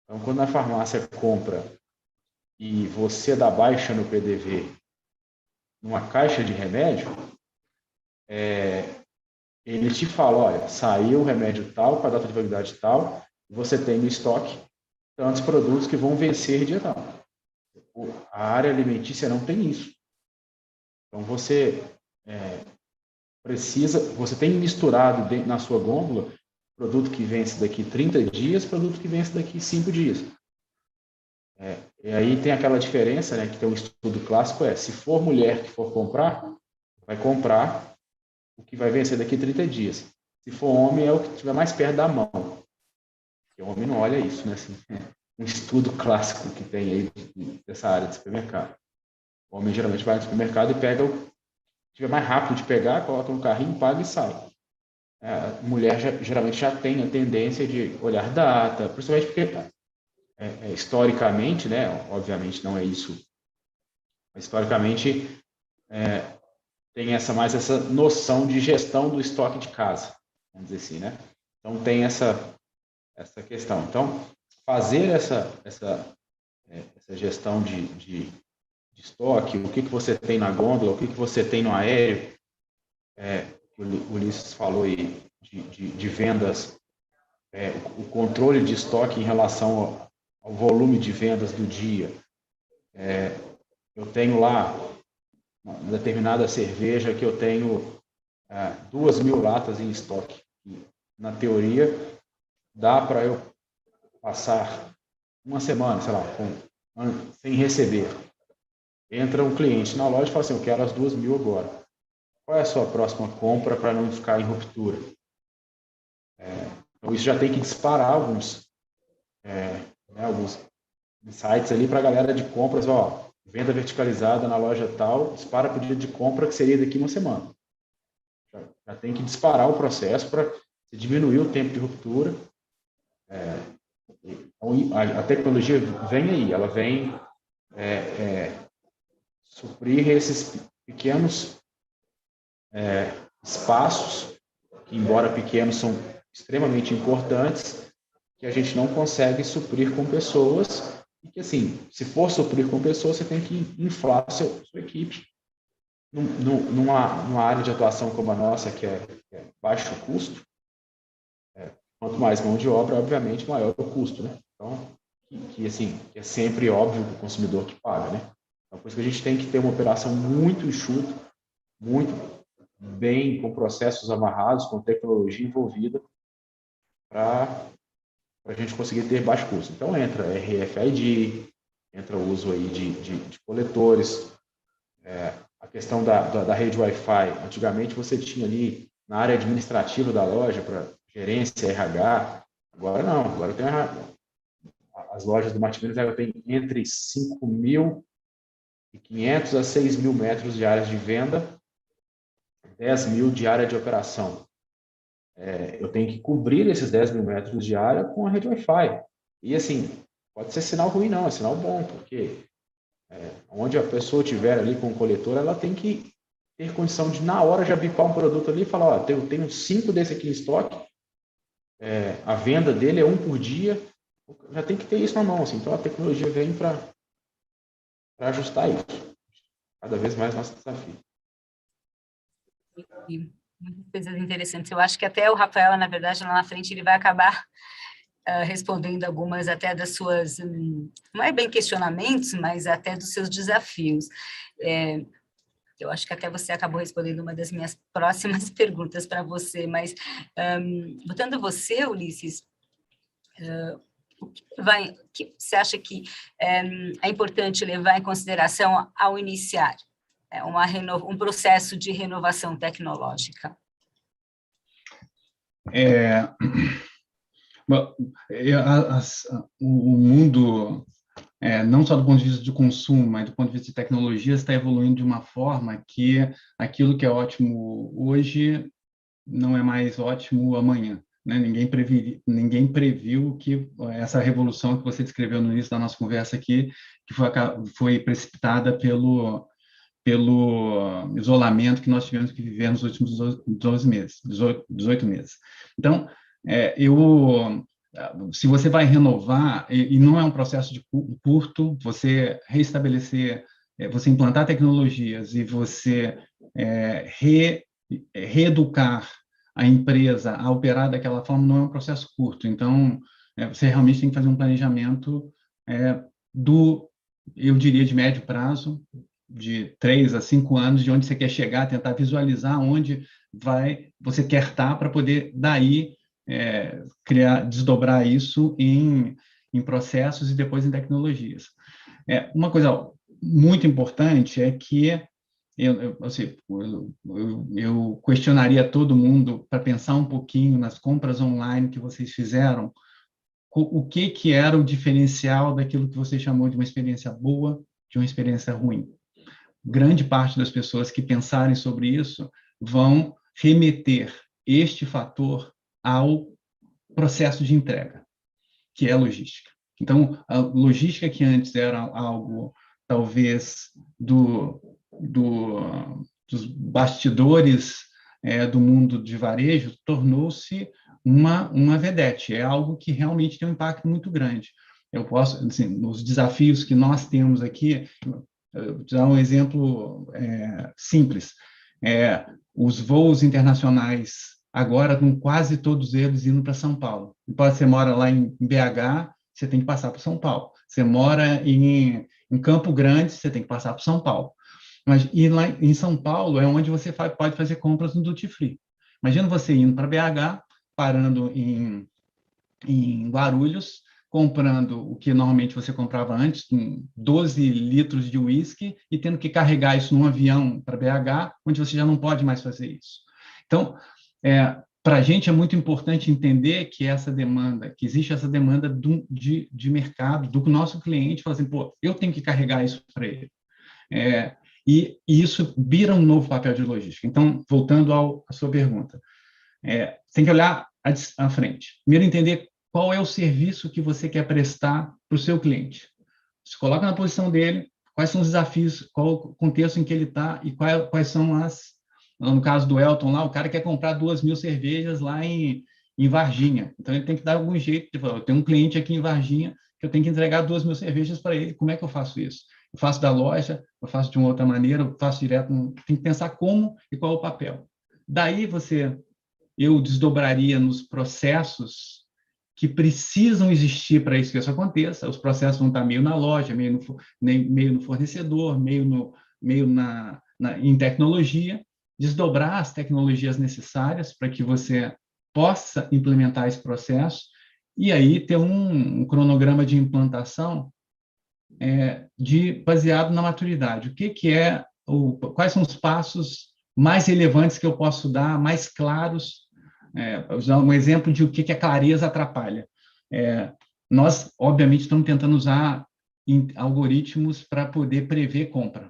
S4: Então, quando a farmácia compra e você dá baixa no PDV numa caixa de remédio, ele te fala, olha, saiu o remédio tal, com a data de validade tal, você tem no estoque tantos produtos que vão vencer dia tal. A área alimentícia não tem isso. Então, você você tem misturado na sua gôndola produto que vence daqui 30 dias, produto que vence daqui 5 dias. E aí tem aquela diferença, né, que tem um estudo clássico, se for mulher que for comprar, vai comprar o que vai vencer daqui 30 dias. Se for homem, é o que estiver mais perto da mão. Porque o homem não olha isso, né? Assim, um estudo clássico que tem aí dessa área de supermercado. O homem geralmente vai no supermercado e pega o que estiver mais rápido de pegar, coloca no carrinho, paga e sai. A mulher geralmente já tem a tendência de olhar data, principalmente porque historicamente, né, obviamente não é isso, mas historicamente tem mais essa noção de gestão do estoque de casa, vamos dizer assim, né? Então tem essa questão. Então, fazer essa gestão de estoque, o que você tem na gôndola, o que você tem no aéreo, o Ulisses falou aí de vendas, o controle de estoque em relação ao volume de vendas do dia. Eu tenho lá uma determinada cerveja que eu tenho 2.000 latas em estoque. Na teoria, dá para eu passar uma semana, sei lá, sem receber. Entra um cliente na loja e fala assim, eu quero as 2.000 agora. Qual é a sua próxima compra para não ficar em ruptura? Então, isso já tem que disparar alguns insights ali para a galera de compras, venda verticalizada na loja tal, dispara pedido de compra que seria daqui uma semana. Já tem que disparar o processo para diminuir o tempo de ruptura. A tecnologia vem aí, ela vem suprir esses pequenos espaços, que embora pequenos são extremamente importantes, que a gente não consegue suprir com pessoas, e que, assim, se for suprir com pessoas, você tem que inflar a sua equipe. Numa área de atuação como a nossa, que é baixo custo, quanto mais mão de obra, obviamente, maior o custo, né? Então, assim, é sempre óbvio o consumidor que paga, né? Então, por isso que a gente tem que ter uma operação muito enxuta, muito bem, com processos amarrados, com tecnologia envolvida, para a gente conseguir ter baixo custo. Então, entra RFID, entra o uso aí de coletores, a questão da rede Wi-Fi. Antigamente, você tinha ali na área administrativa da loja, para gerência, RH. Agora não, agora tem as lojas do Martins têm entre 5.500 a 6.000 metros de áreas de venda, 10.000 de área de operação. Eu tenho que cobrir esses 10.000 metros de área com a rede Wi-Fi. E, assim, pode ser sinal ruim, não, é sinal bom, porque onde a pessoa estiver ali com o coletor, ela tem que ter condição de, na hora, já bipar um produto ali e falar, eu tenho 5 desse aqui em estoque, a venda dele é 1 por dia, já tem que ter isso na mão. Assim. Então, a tecnologia vem para ajustar isso. Cada vez mais nosso desafio.
S1: Muitas coisas interessantes. Eu acho que até o Rafael, na verdade, lá na frente, ele vai acabar respondendo algumas até das suas, não é bem questionamentos, mas até dos seus desafios. Eu acho que até você acabou respondendo uma das minhas próximas perguntas para você, mas, botando você, Ulisses, o que você acha que é importante levar em consideração ao iniciar um processo de renovação tecnológica?
S3: Bom, o mundo, não só do ponto de vista de consumo, mas do ponto de vista de tecnologia, está evoluindo de uma forma que aquilo que é ótimo hoje não é mais ótimo amanhã, né? Ninguém previu que essa revolução que você descreveu no início da nossa conversa aqui, que foi precipitada pelo isolamento que nós tivemos que viver nos últimos 18 meses. Então, se você vai renovar, e não é um processo de curto, você reestabelecer, você implantar tecnologias e você reeducar a empresa a operar daquela forma, não é um processo curto. Então, você realmente tem que fazer um planejamento eu diria, de médio prazo, de 3 a 5 anos, de onde você quer chegar, tentar visualizar onde você quer estar para poder, daí, desdobrar isso em processos e depois em tecnologias. Uma coisa muito importante é que eu questionaria todo mundo para pensar um pouquinho nas compras online que vocês fizeram, o que era o diferencial daquilo que você chamou de uma experiência boa, de uma experiência ruim. Grande parte das pessoas que pensarem sobre isso vão remeter este fator ao processo de entrega, que é a logística. Então, a logística que antes era algo, talvez, dos bastidores do mundo de varejo, tornou-se uma vedete, é algo que realmente tem um impacto muito grande. Eu posso, assim, nos desafios que nós temos aqui, vou dar um exemplo simples. Os voos internacionais, agora, com quase todos eles indo para São Paulo. Você mora lá em BH, você tem que passar para São Paulo. Você mora em Campo Grande, você tem que passar para São Paulo. E lá em São Paulo é onde você pode fazer compras no Duty Free. Imagina você indo para BH, parando em Guarulhos, comprando o que normalmente você comprava antes, 12 litros de uísque, e tendo que carregar isso num avião para BH, onde você já não pode mais fazer isso. Então, para a gente é muito importante entender que existe essa demanda de mercado, do nosso cliente, falar assim, pô, eu tenho que carregar isso para ele. E isso vira um novo papel de logística. Então, voltando à sua pergunta, tem que olhar à frente. Primeiro, entender qual é o serviço que você quer prestar para o seu cliente. Se coloca na posição dele, quais são os desafios, qual o contexto em que ele está e quais são no caso do Elton lá, o cara quer comprar 2.000 cervejas lá em Varginha. Então, ele tem que dar algum jeito de falar, eu tenho um cliente aqui em Varginha que eu tenho que entregar 2.000 cervejas para ele. Como é que eu faço isso? Eu faço da loja, eu faço de uma outra maneira, eu faço direto. Tem que pensar como e qual é o papel. Daí, eu desdobraria nos processos que precisam existir para isso que isso aconteça. Os processos vão estar meio na loja, meio no fornecedor, meio em tecnologia, desdobrar as tecnologias necessárias para que você possa implementar esse processo e aí ter um cronograma de implantação baseado na maturidade. Quais são os passos mais relevantes que eu posso dar, mais claros. Vou usar um exemplo de o que a clareza atrapalha. Nós, obviamente, estamos tentando usar algoritmos para poder prever compra.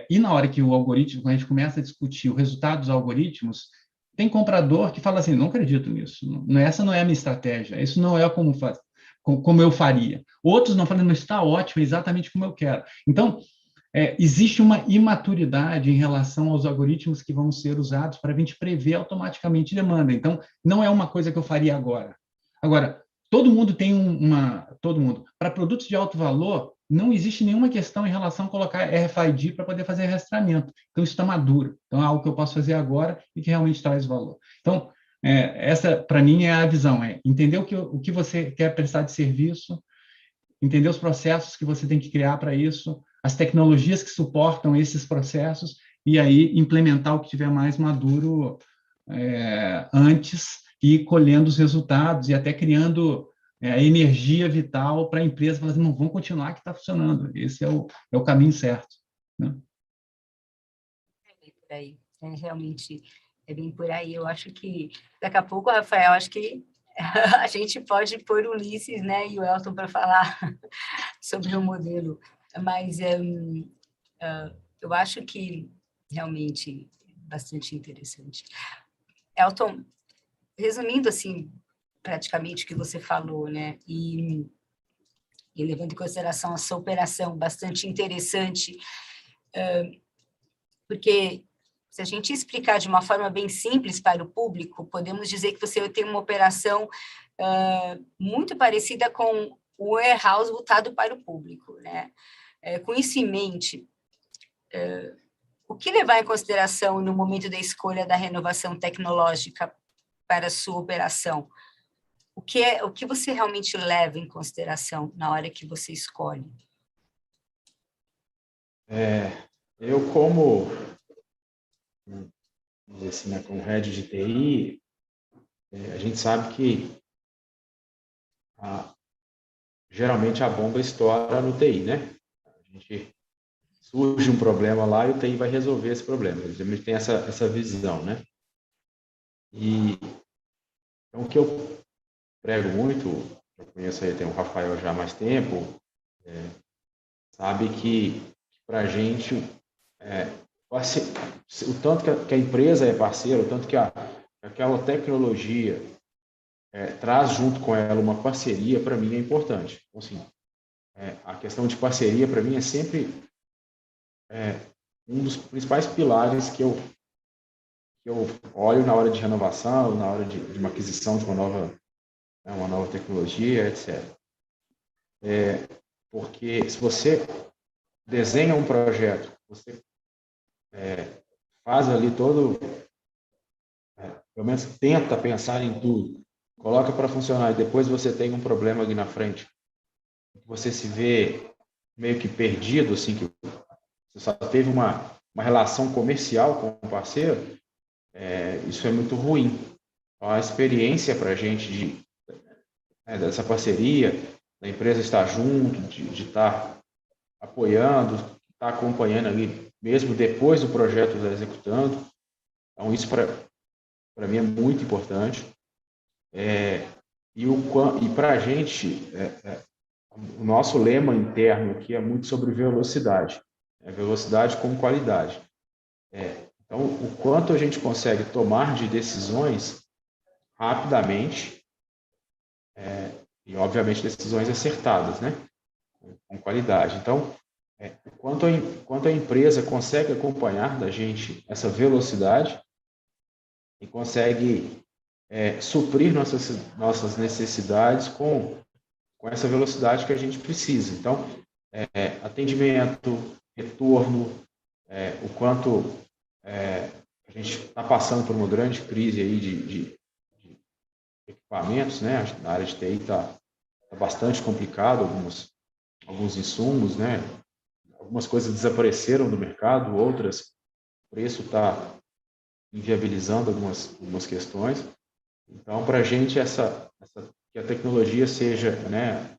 S3: E na hora que quando a gente começa a discutir o resultado dos algoritmos, tem comprador que fala assim, não acredito nisso, essa não é a minha estratégia, isso não é como eu faria. Outros não falam, isso está ótimo, é exatamente como eu quero. Então, existe uma imaturidade em relação aos algoritmos que vão ser usados para a gente prever automaticamente demanda. Então, não é uma coisa que eu faria agora. Agora, todo mundo tem para produtos de alto valor, não existe nenhuma questão em relação a colocar RFID para poder fazer rastreamento. Então, isso está maduro. Então, é algo que eu posso fazer agora e que realmente traz valor. Então, essa, para mim, é a visão, entender o que você quer prestar de serviço, entender os processos que você tem que criar para isso, as tecnologias que suportam esses processos, e aí implementar o que tiver mais maduro antes, e colhendo os resultados, e até criando a energia vital para a empresa, falar assim, não, vamos continuar que está funcionando, esse é o caminho certo. Né?
S1: Realmente, É bem por aí. Eu acho que, daqui a pouco, Rafael, acho que a gente pode pôr o Ulisses, né, e o Elton para falar sobre o modelo. Mas eu acho que realmente é bastante interessante. Elton, resumindo assim, praticamente o que você falou, né, e levando em consideração a sua operação bastante interessante, porque se a gente explicar de uma forma bem simples para o público, podemos dizer que você tem uma operação muito parecida com o warehouse voltado para o público, né? Com isso em mente, o que levar em consideração no momento da escolha da renovação tecnológica para a sua operação? O que você realmente leva em consideração na hora que você escolhe?
S4: Eu, como assim, né, como head de TI, a gente sabe que geralmente a bomba estoura no TI, né? A gente surge um problema lá e o TI vai resolver esse problema. A gente tem essa visão, né? E então, o que eu prego muito, eu conheço aí, tem o Rafael já há mais tempo, sabe que para a gente, o tanto que a empresa é parceira, o tanto que aquela tecnologia traz junto com ela uma parceria, para mim é importante. Então, assim, a questão de parceria, para mim, é sempre um dos principais pilares que eu olho na hora de renovação, na hora de uma aquisição de uma nova tecnologia, etc. Porque se você desenha um projeto, você faz ali todo, pelo menos tenta pensar em tudo, coloca para funcionar e depois você tem um problema ali na frente, você se vê meio que perdido, assim, que você só teve uma relação comercial com o parceiro, isso é muito ruim. Então, a experiência para a gente dessa parceria, da empresa estar junto, de estar apoiando, estar acompanhando ali, mesmo depois do projeto estar executando. Então, isso para mim é muito importante. E para a gente, o nosso lema interno aqui é muito sobre velocidade. Velocidade com qualidade. Então, o quanto a gente consegue tomar de decisões rapidamente, e obviamente decisões acertadas, né? Com qualidade. Então, quanto a empresa consegue acompanhar da gente essa velocidade e consegue suprir nossas necessidades com essa velocidade que a gente precisa. Então, atendimento, retorno, o quanto a gente está passando por uma grande crise aí de equipamentos, né? Na área de TI está bastante complicado, alguns insumos, né? Algumas coisas desapareceram do mercado, outras, o preço está inviabilizando algumas questões. Então, para a gente, que a tecnologia seja, né?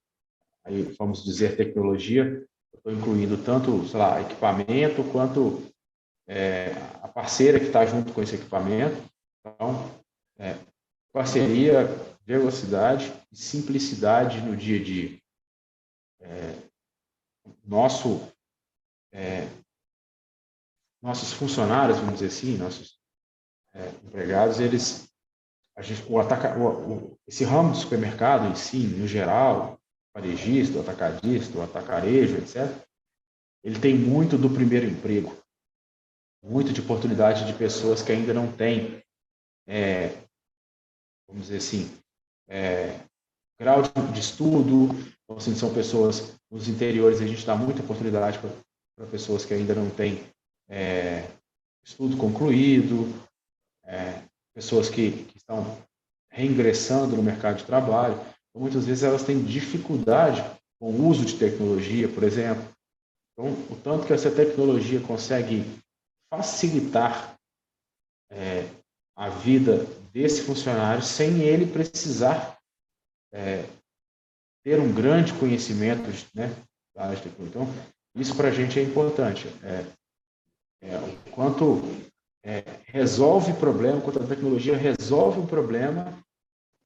S4: Aí vamos dizer tecnologia, eu estou incluindo tanto, sei lá, equipamento, quanto a parceira que está junto com esse equipamento. Então, parceria, velocidade e simplicidade no dia a dia. Nossos funcionários, vamos dizer assim, nossos empregados, esse ramo do supermercado em si, no geral, varejista, o atacadista, o atacarejo, etc., ele tem muito do primeiro emprego, muito de oportunidade de pessoas que ainda não têm, vamos dizer assim, grau de estudo. Então, assim, são pessoas, nos interiores a gente dá muita oportunidade para pessoas que ainda não têm estudo concluído, pessoas que estão reingressando no mercado de trabalho. Então, muitas vezes elas têm dificuldade com o uso de tecnologia, por exemplo. Então, o tanto que essa tecnologia consegue facilitar a vida desse funcionário sem ele precisar ter um grande conhecimento, né, da área de tecnologia. Então, isso para a gente é importante. O quanto resolve problema, quanto a tecnologia resolve um problema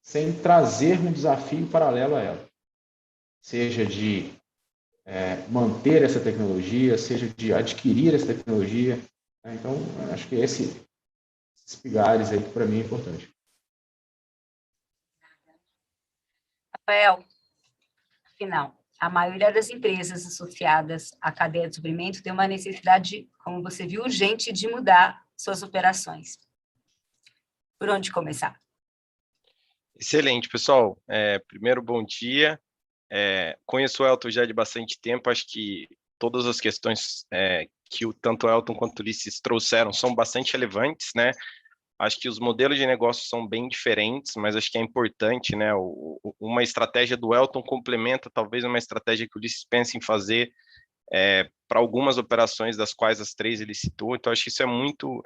S4: sem trazer um desafio paralelo a ela. Seja de manter essa tecnologia, seja de adquirir essa tecnologia. Então, acho que esses pilares aí, para mim, é importante.
S1: Rafael, afinal, a maioria das empresas associadas à cadeia de suprimento tem uma necessidade, como você viu, urgente de mudar suas operações. Por onde começar?
S5: Excelente, pessoal. Primeiro, bom dia. Conheço o Elton já de bastante tempo, acho que todas as questões que tanto o Elton quanto o Ulisses trouxeram são bastante relevantes, né? Acho que os modelos de negócio são bem diferentes, mas acho que é importante, né? Uma estratégia do Elton complementa talvez uma estratégia que o Ulisses pensa em fazer para algumas operações, das quais as 3 ele citou. Então, acho que isso é muito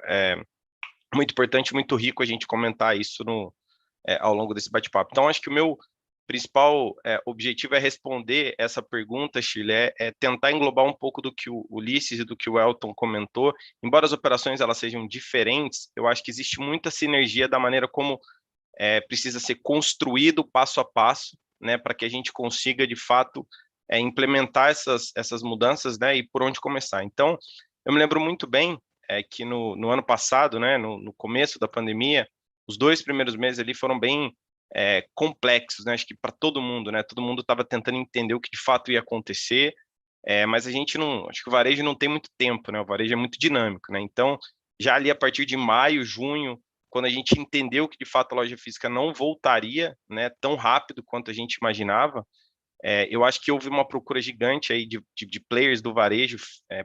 S5: importante, muito rico a gente comentar isso ao longo desse bate-papo. Então, acho que o meu principal objetivo é responder essa pergunta, Shirley, tentar englobar um pouco do que o Ulisses e do que o Elton comentou. Embora as operações elas sejam diferentes, eu acho que existe muita sinergia da maneira como precisa ser construído passo a passo, né, para que a gente consiga, de fato, implementar essas mudanças, né, e por onde começar. Então, eu me lembro muito bem que no ano passado, né, no começo da pandemia, os 2 primeiros meses ali foram bem complexos, né? Acho que para todo mundo, né? Todo mundo estava tentando entender o que de fato ia acontecer, mas a gente não, acho que o varejo não tem muito tempo, né? O varejo é muito dinâmico, né? Então, já ali a partir de maio, junho, quando a gente entendeu que de fato a loja física não voltaria, né, tão rápido quanto a gente imaginava, eu acho que houve uma procura gigante aí de players do varejo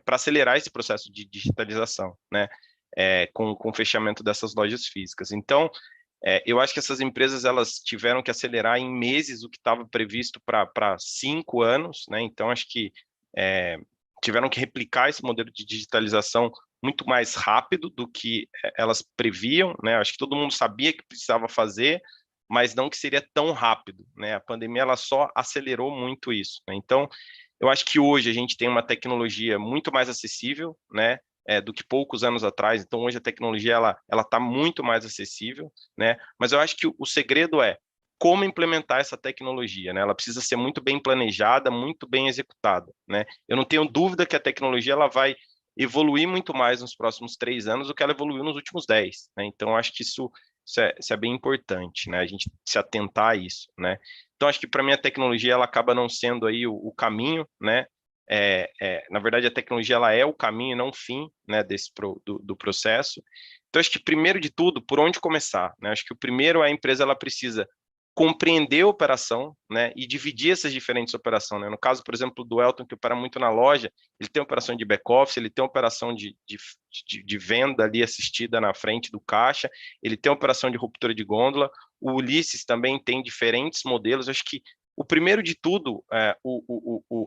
S5: para acelerar esse processo de digitalização, né? Com o fechamento dessas lojas físicas. Então, eu acho que essas empresas elas tiveram que acelerar em meses o que estava previsto para 5 anos, né? Então, acho que tiveram que replicar esse modelo de digitalização muito mais rápido do que elas previam, né? Acho que todo mundo sabia que precisava fazer, mas não que seria tão rápido, né? A pandemia ela só acelerou muito isso, né? Então, eu acho que hoje a gente tem uma tecnologia muito mais acessível, né? Do que poucos anos atrás. Então, hoje a tecnologia ela está muito mais acessível, né? Mas eu acho que o segredo é como implementar essa tecnologia, né? Ela precisa ser muito bem planejada, muito bem executada, né? Eu não tenho dúvida que a tecnologia ela vai evoluir muito mais nos próximos 3 anos do que ela evoluiu nos últimos 10, né? Então, eu acho que isso é bem importante, né? A gente se atentar a isso, né? Então, acho que para mim a tecnologia ela acaba não sendo aí o caminho, né? Na verdade, a tecnologia ela é o caminho, não o fim, né, do processo. Então, acho que primeiro de tudo, por onde começar, né? Acho que o primeiro é a empresa ela precisa compreender a operação, né, e dividir essas diferentes operações, né? No caso, por exemplo, do Elton, que opera muito na loja, ele tem operação de back-office, ele tem operação de venda ali assistida na frente do caixa, ele tem operação de ruptura de gôndola, o Ulisses também tem diferentes modelos. Acho que o primeiro de tudo,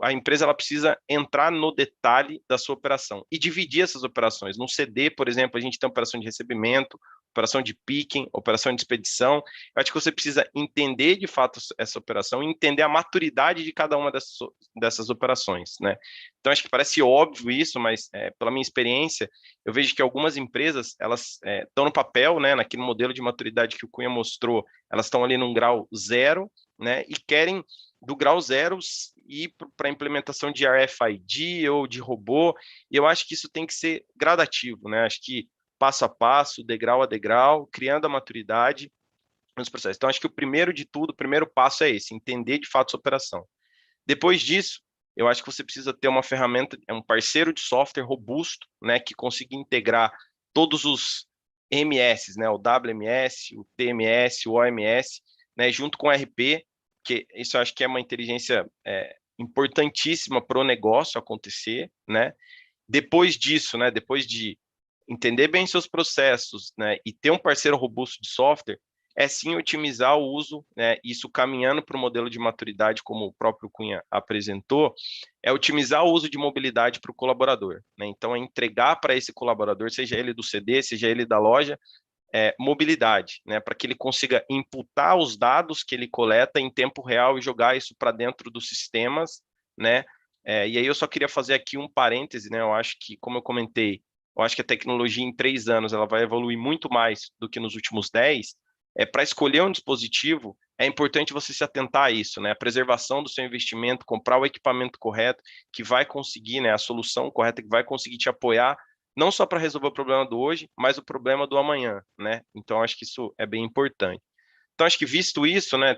S5: a empresa ela precisa entrar no detalhe da sua operação e dividir essas operações. No CD, por exemplo, a gente tem operação de recebimento, operação de picking, operação de expedição. Eu acho que você precisa entender de fato essa operação e entender a maturidade de cada uma dessas operações, né? Então, acho que parece óbvio isso, mas pela minha experiência, eu vejo que algumas empresas, elas estão no papel, né, naquele modelo de maturidade que o Cunha mostrou, elas estão ali num grau 0, né, e querem do grau 0 ir para a implementação de RFID ou de robô, e eu acho que isso tem que ser gradativo, né? Acho que passo a passo, degrau a degrau, criando a maturidade nos processos. Então, acho que o primeiro de tudo, o primeiro passo é esse, entender de fato sua operação. Depois disso, eu acho que você precisa ter uma ferramenta, um parceiro de software robusto, né, que consiga integrar todos os MS, né, o WMS, o TMS, o OMS, né, junto com o RP, que isso eu acho que é uma inteligência importantíssima para o negócio acontecer, né? Depois disso, né, depois de entender bem seus processos, né, e ter um parceiro robusto de software, é sim otimizar o uso, né, isso caminhando para o modelo de maturidade, como o próprio Cunha apresentou, é otimizar o uso de mobilidade para o colaborador, né? Então, é entregar para esse colaborador, seja ele do CD, seja ele da loja, mobilidade, né, para que ele consiga imputar os dados que ele coleta em tempo real e jogar isso para dentro dos sistemas, né? E aí eu só queria fazer aqui um parêntese, né? Eu acho que, como eu comentei, eu acho que a tecnologia em 3 anos ela vai evoluir muito mais do que nos últimos 10, para escolher um dispositivo, é importante você se atentar a isso, né? A preservação do seu investimento, comprar o equipamento correto, que vai conseguir, né, a solução correta, que vai conseguir te apoiar, não só para resolver o problema do hoje, mas o problema do amanhã, né? Então, acho que isso é bem importante. Então, acho que visto isso, né,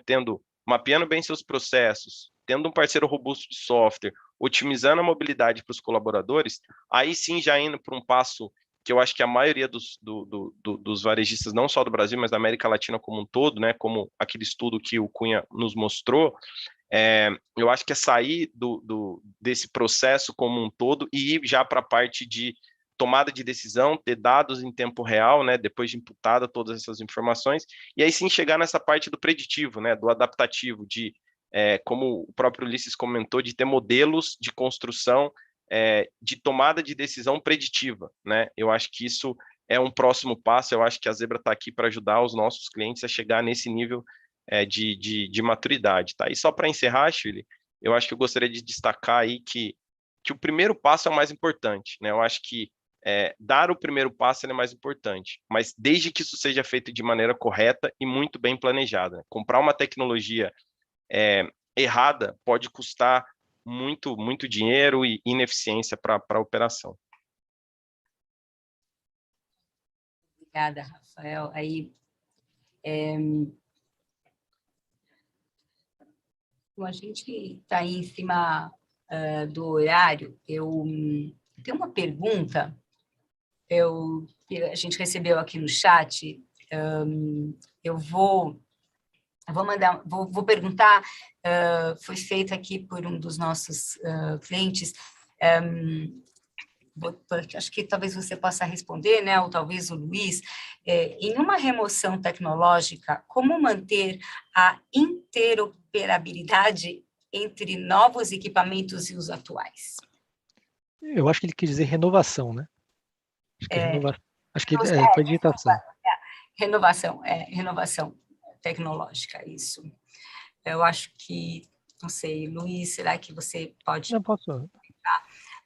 S5: mapeando bem seus processos, tendo um parceiro robusto de software, otimizando a mobilidade para os colaboradores, aí sim já indo para um passo que eu acho que a maioria dos varejistas, não só do Brasil, mas da América Latina como um todo, né, como aquele estudo que o Cunha nos mostrou, eu acho que é sair desse processo como um todo e ir já para a parte de tomada de decisão, ter dados em tempo real, né, depois de imputada todas essas informações, e aí sim chegar nessa parte do preditivo, né, do adaptativo, como o próprio Ulisses comentou, de ter modelos de construção de tomada de decisão preditiva, né? Eu acho que isso é um próximo passo, eu acho que a Zebra está aqui para ajudar os nossos clientes a chegar nesse nível de maturidade, tá? E só para encerrar, Shirley, eu acho que eu gostaria de destacar aí que o primeiro passo é o mais importante, né? Eu acho que dar o primeiro passo é mais importante, mas desde que isso seja feito de maneira correta e muito bem planejada, né? Comprar uma tecnologia errada pode custar muito, muito dinheiro e ineficiência para a operação.
S1: Obrigada, Rafael. Aí, a gente está aí em cima do horário. Eu tenho uma pergunta que a gente recebeu aqui no chat. Eu vou mandar, vou perguntar, foi feita aqui por um dos nossos clientes, acho que talvez você possa responder, né, ou talvez o Luiz, em uma remoção tecnológica, como manter a interoperabilidade entre novos equipamentos e os atuais?
S2: Eu acho que ele quis dizer renovação, né? Acho que foi digitação.
S1: Renovação tecnológica, isso. Eu acho que, não sei, Luiz, será que você pode...
S2: Não posso.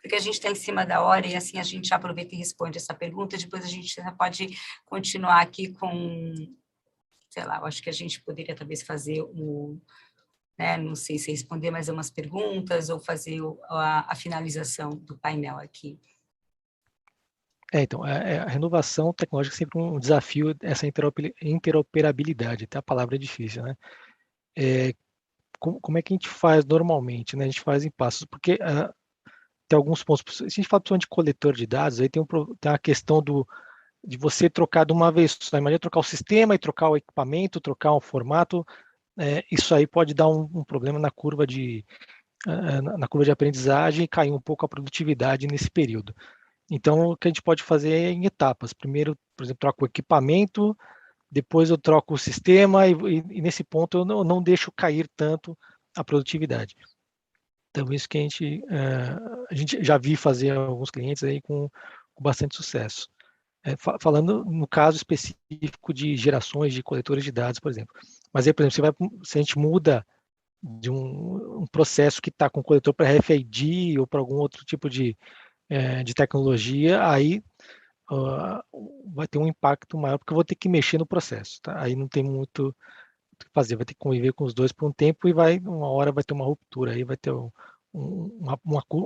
S1: Porque a gente está em cima da hora e assim a gente aproveita e responde essa pergunta, depois a gente já pode continuar aqui com, sei lá, eu acho que a gente poderia talvez fazer né, não sei se responder mais umas perguntas ou fazer a finalização do painel aqui.
S2: Então, a renovação tecnológica é sempre um desafio, essa interoperabilidade, até a palavra é difícil, né? Como é que a gente faz normalmente, né? A gente faz em passos, porque tem alguns pontos, se a gente fala principalmente de coletor de dados, aí tem a questão de você trocar de uma vez só, imagina trocar o sistema e trocar o equipamento, trocar um formato, isso aí pode dar um problema na curva de aprendizagem e cair um pouco a produtividade nesse período. Então, o que a gente pode fazer é em etapas. Primeiro, por exemplo, troco o equipamento, depois eu troco o sistema e nesse ponto eu não deixo cair tanto a produtividade. Então, isso que a gente já vi fazer alguns clientes aí com bastante sucesso. Falando no caso específico de gerações de coletores de dados, por exemplo. Mas aí, por exemplo, se a gente muda de um processo que está com coletor para RFID ou para algum outro tipo de tecnologia, aí vai ter um impacto maior, porque eu vou ter que mexer no processo. Tá? Aí não tem muito o que fazer, vai ter que conviver com os dois por um tempo e uma hora vai ter uma ruptura, aí vai ter um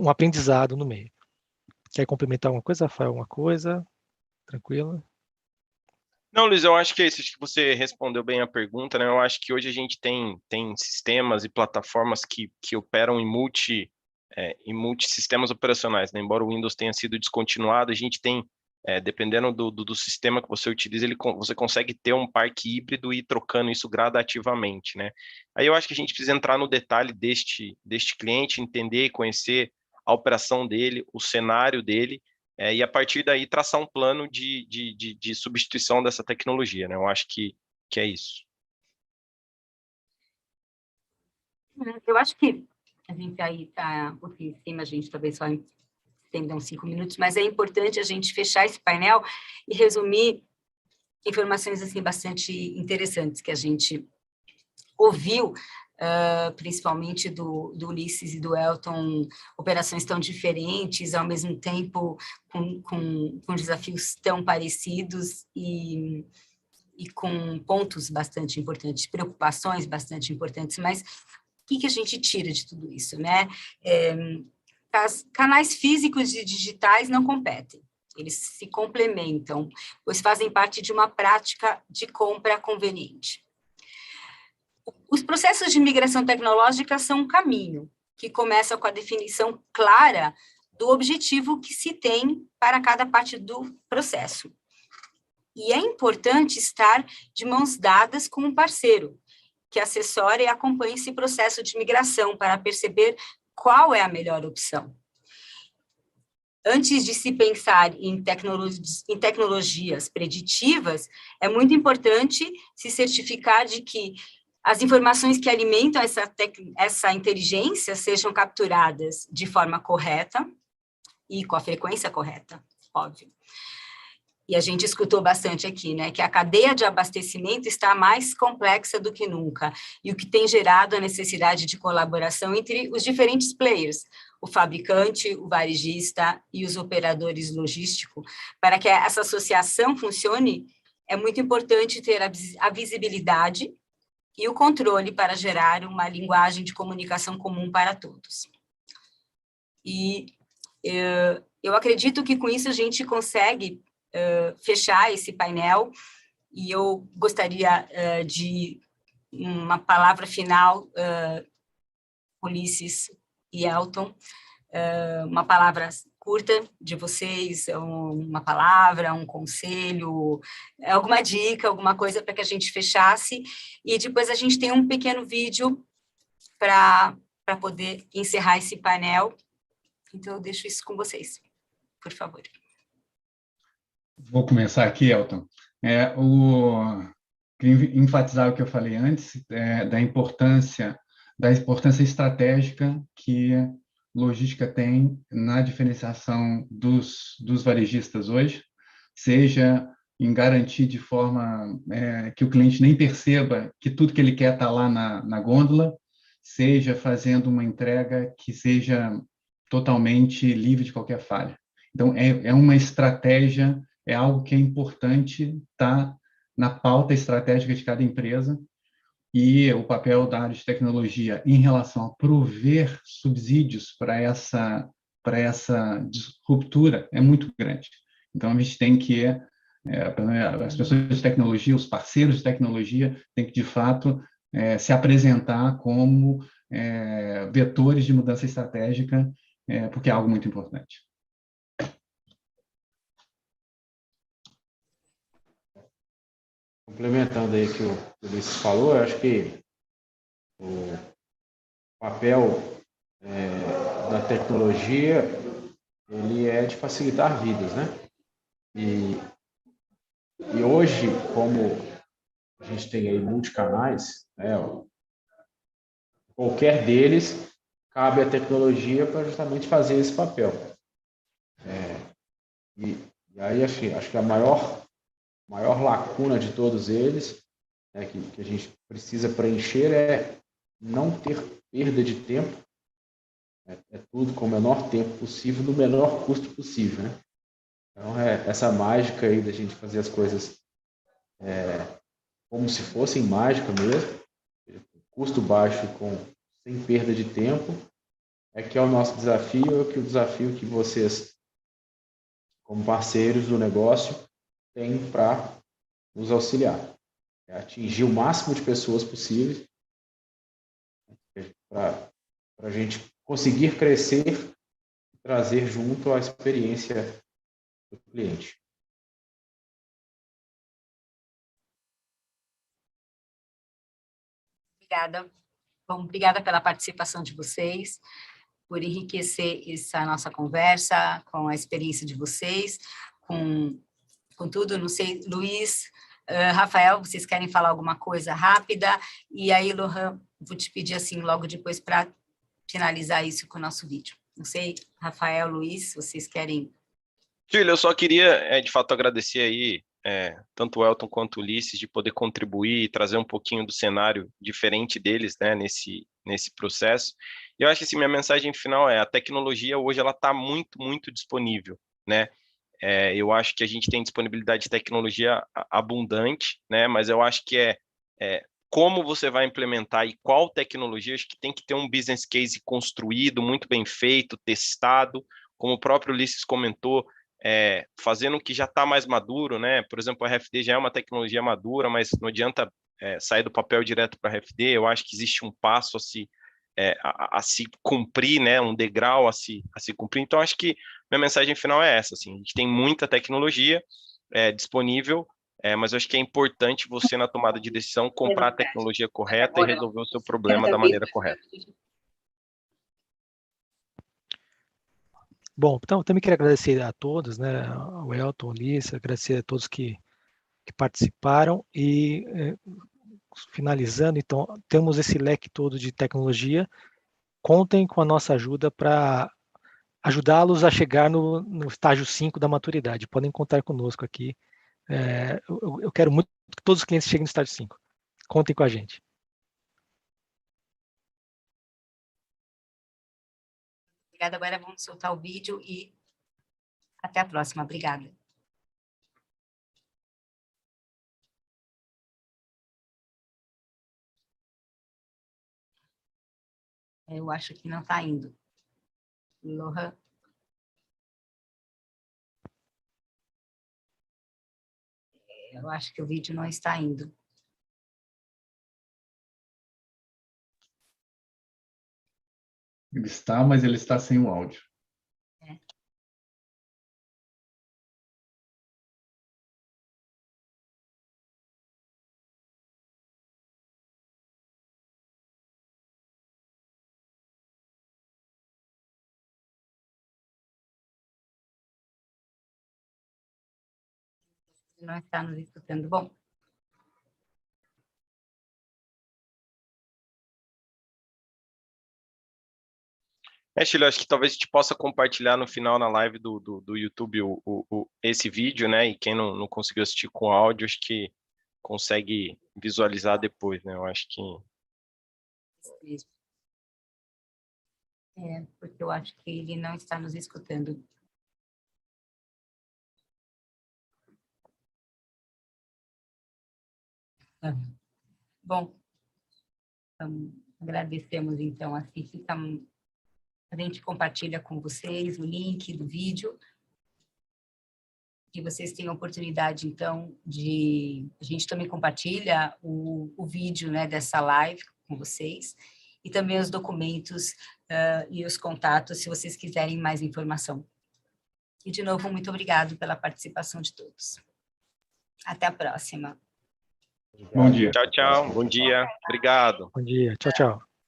S2: aprendizado no meio. Quer complementar alguma coisa, Rafael? Alguma coisa? Tranquilo?
S5: Não, Luiz, eu acho que é isso. Acho que você respondeu bem a pergunta, né? Eu acho que hoje a gente tem sistemas e plataformas que operam em multi-sistemas operacionais, né? Embora o Windows tenha sido descontinuado, a gente tem, dependendo do sistema que você utiliza, você consegue ter um parque híbrido e ir trocando isso gradativamente, né? Aí eu acho que a gente precisa entrar no detalhe deste cliente, entender e conhecer a operação dele, o cenário dele, e a partir daí traçar um plano de substituição dessa tecnologia, né? Eu acho que é isso.
S1: Eu acho que a gente aí está um pouquinho em cima, a gente talvez só estenda uns 5 minutos, mas é importante a gente fechar esse painel e resumir informações assim bastante interessantes que a gente ouviu principalmente do Ulisses e do Elton, operações tão diferentes, ao mesmo tempo com desafios tão parecidos e com pontos bastante importantes, preocupações bastante importantes, mas o que a gente tira de tudo isso, né? Canais físicos e digitais não competem, eles se complementam, pois fazem parte de uma prática de compra conveniente. Os processos de migração tecnológica são um caminho, que começa com a definição clara do objetivo que se tem para cada parte do processo. E é importante estar de mãos dadas com um parceiro, que assessore e acompanhe esse processo de migração para perceber qual é a melhor opção. Antes de se pensar em tecnologias preditivas, é muito importante se certificar de que as informações que alimentam essa inteligência sejam capturadas de forma correta e com a frequência correta, óbvio. E a gente escutou bastante aqui, né, que a cadeia de abastecimento está mais complexa do que nunca, e o que tem gerado a necessidade de colaboração entre os diferentes players, o fabricante, o varejista e os operadores logísticos. Para que essa associação funcione, é muito importante ter a visibilidade e o controle para gerar uma linguagem de comunicação comum para todos. E eu acredito que com isso a gente consegue fechar esse painel, e eu gostaria de uma palavra final, Ulisses e Elton, uma palavra curta de vocês, uma palavra, um conselho, alguma dica, alguma coisa para que a gente fechasse, e depois a gente tem um pequeno vídeo para poder encerrar esse painel. Então, eu deixo isso com vocês, por favor.
S3: Vou começar aqui, Elton. Queria enfatizar o que eu falei antes, da importância estratégica que logística tem na diferenciação dos varejistas hoje, seja em garantir de forma que o cliente nem perceba que tudo que ele quer está lá na gôndola, seja fazendo uma entrega que seja totalmente livre de qualquer falha. Então, é uma estratégia, é algo que é importante estar na pauta estratégica de cada empresa, e o papel da área de tecnologia em relação a prover subsídios para essa disruptura é muito grande. Então, a gente tem que, as pessoas de tecnologia, os parceiros de tecnologia, têm que, de fato, se apresentar como vetores de mudança estratégica, porque é algo muito importante.
S4: Complementando aí o que o Ulisses falou, eu acho que o papel da tecnologia, ele é de facilitar vidas, né? E hoje, como a gente tem aí multicanais, né, qualquer deles cabe a tecnologia para justamente fazer esse papel. E aí acho que a maior lacuna de todos eles, que a gente precisa preencher, é não ter perda de tempo, é tudo com o menor tempo possível, no menor custo possível, né? Então, essa mágica aí da gente fazer as coisas como se fossem mágica mesmo, custo baixo sem perda de tempo, que é o nosso desafio, o desafio que vocês, como parceiros do negócio, têm para nos auxiliar. Atingir o máximo de pessoas possível para a gente conseguir crescer e trazer junto a experiência do cliente.
S1: Obrigada. Bom, obrigada pela participação de vocês, por enriquecer essa nossa conversa, com a experiência de vocês, com tudo. Não sei, Luiz, Rafael, vocês querem falar alguma coisa rápida? E aí, Lohan, vou te pedir assim logo depois para finalizar isso com o nosso vídeo. Não sei, Rafael, Luiz, vocês querem...
S5: Júlia, eu só queria, de fato, agradecer aí tanto o Elton quanto o Ulisses, de poder contribuir e trazer um pouquinho do cenário diferente deles, né, nesse processo. E eu acho que assim, minha mensagem final a tecnologia hoje ela está muito, muito disponível, né? Eu acho que a gente tem disponibilidade de tecnologia abundante, né? Mas eu acho que como você vai implementar e qual tecnologia, acho que tem que ter um business case construído, muito bem feito, testado, como o próprio Ulisses comentou, fazendo o que já está mais maduro, né? Por exemplo, a RFD já é uma tecnologia madura, mas não adianta sair do papel direto para a RFD. Eu acho que existe um passo a se cumprir, né? Um degrau a se cumprir. Então, acho que minha mensagem final é essa, assim, a gente tem muita tecnologia disponível, mas eu acho que é importante você, na tomada de decisão, comprar a tecnologia correta e resolver o seu problema da maneira correta.
S2: Bom, então, também queria agradecer a todos, né, ao Elton, ao Ulisses, agradecer a todos que participaram e, finalizando, então, temos esse leque todo de tecnologia, contem com a nossa ajuda para ajudá-los a chegar no estágio 5 da maturidade. Podem contar conosco aqui. Eu quero muito que todos os clientes cheguem no estágio 5. Contem com a gente.
S1: Obrigada. Agora vamos soltar o vídeo e até a próxima. Obrigada. Eu acho que não está indo. Lohan. Eu acho que o vídeo não está indo.
S3: Ele está, mas ele está sem o áudio.
S1: Não está nos escutando. Bom.
S5: Shirley, acho que talvez a gente possa compartilhar no final na live do YouTube esse vídeo, né? E quem não conseguiu assistir com áudio, acho que consegue visualizar depois, né? Eu acho que...
S1: Porque eu acho que ele não está nos escutando. Bom, agradecemos, então, assim, a gente compartilha com vocês o link do vídeo, que vocês tenham oportunidade, então, a gente também compartilha o vídeo, né, dessa live com vocês, e também os documentos e os contatos, se vocês quiserem mais informação. E, de novo, muito obrigado pela participação de todos. Até a próxima.
S3: Bom dia.
S5: Tchau, tchau. Bom dia. Obrigado.
S2: Bom dia. Tchau, tchau.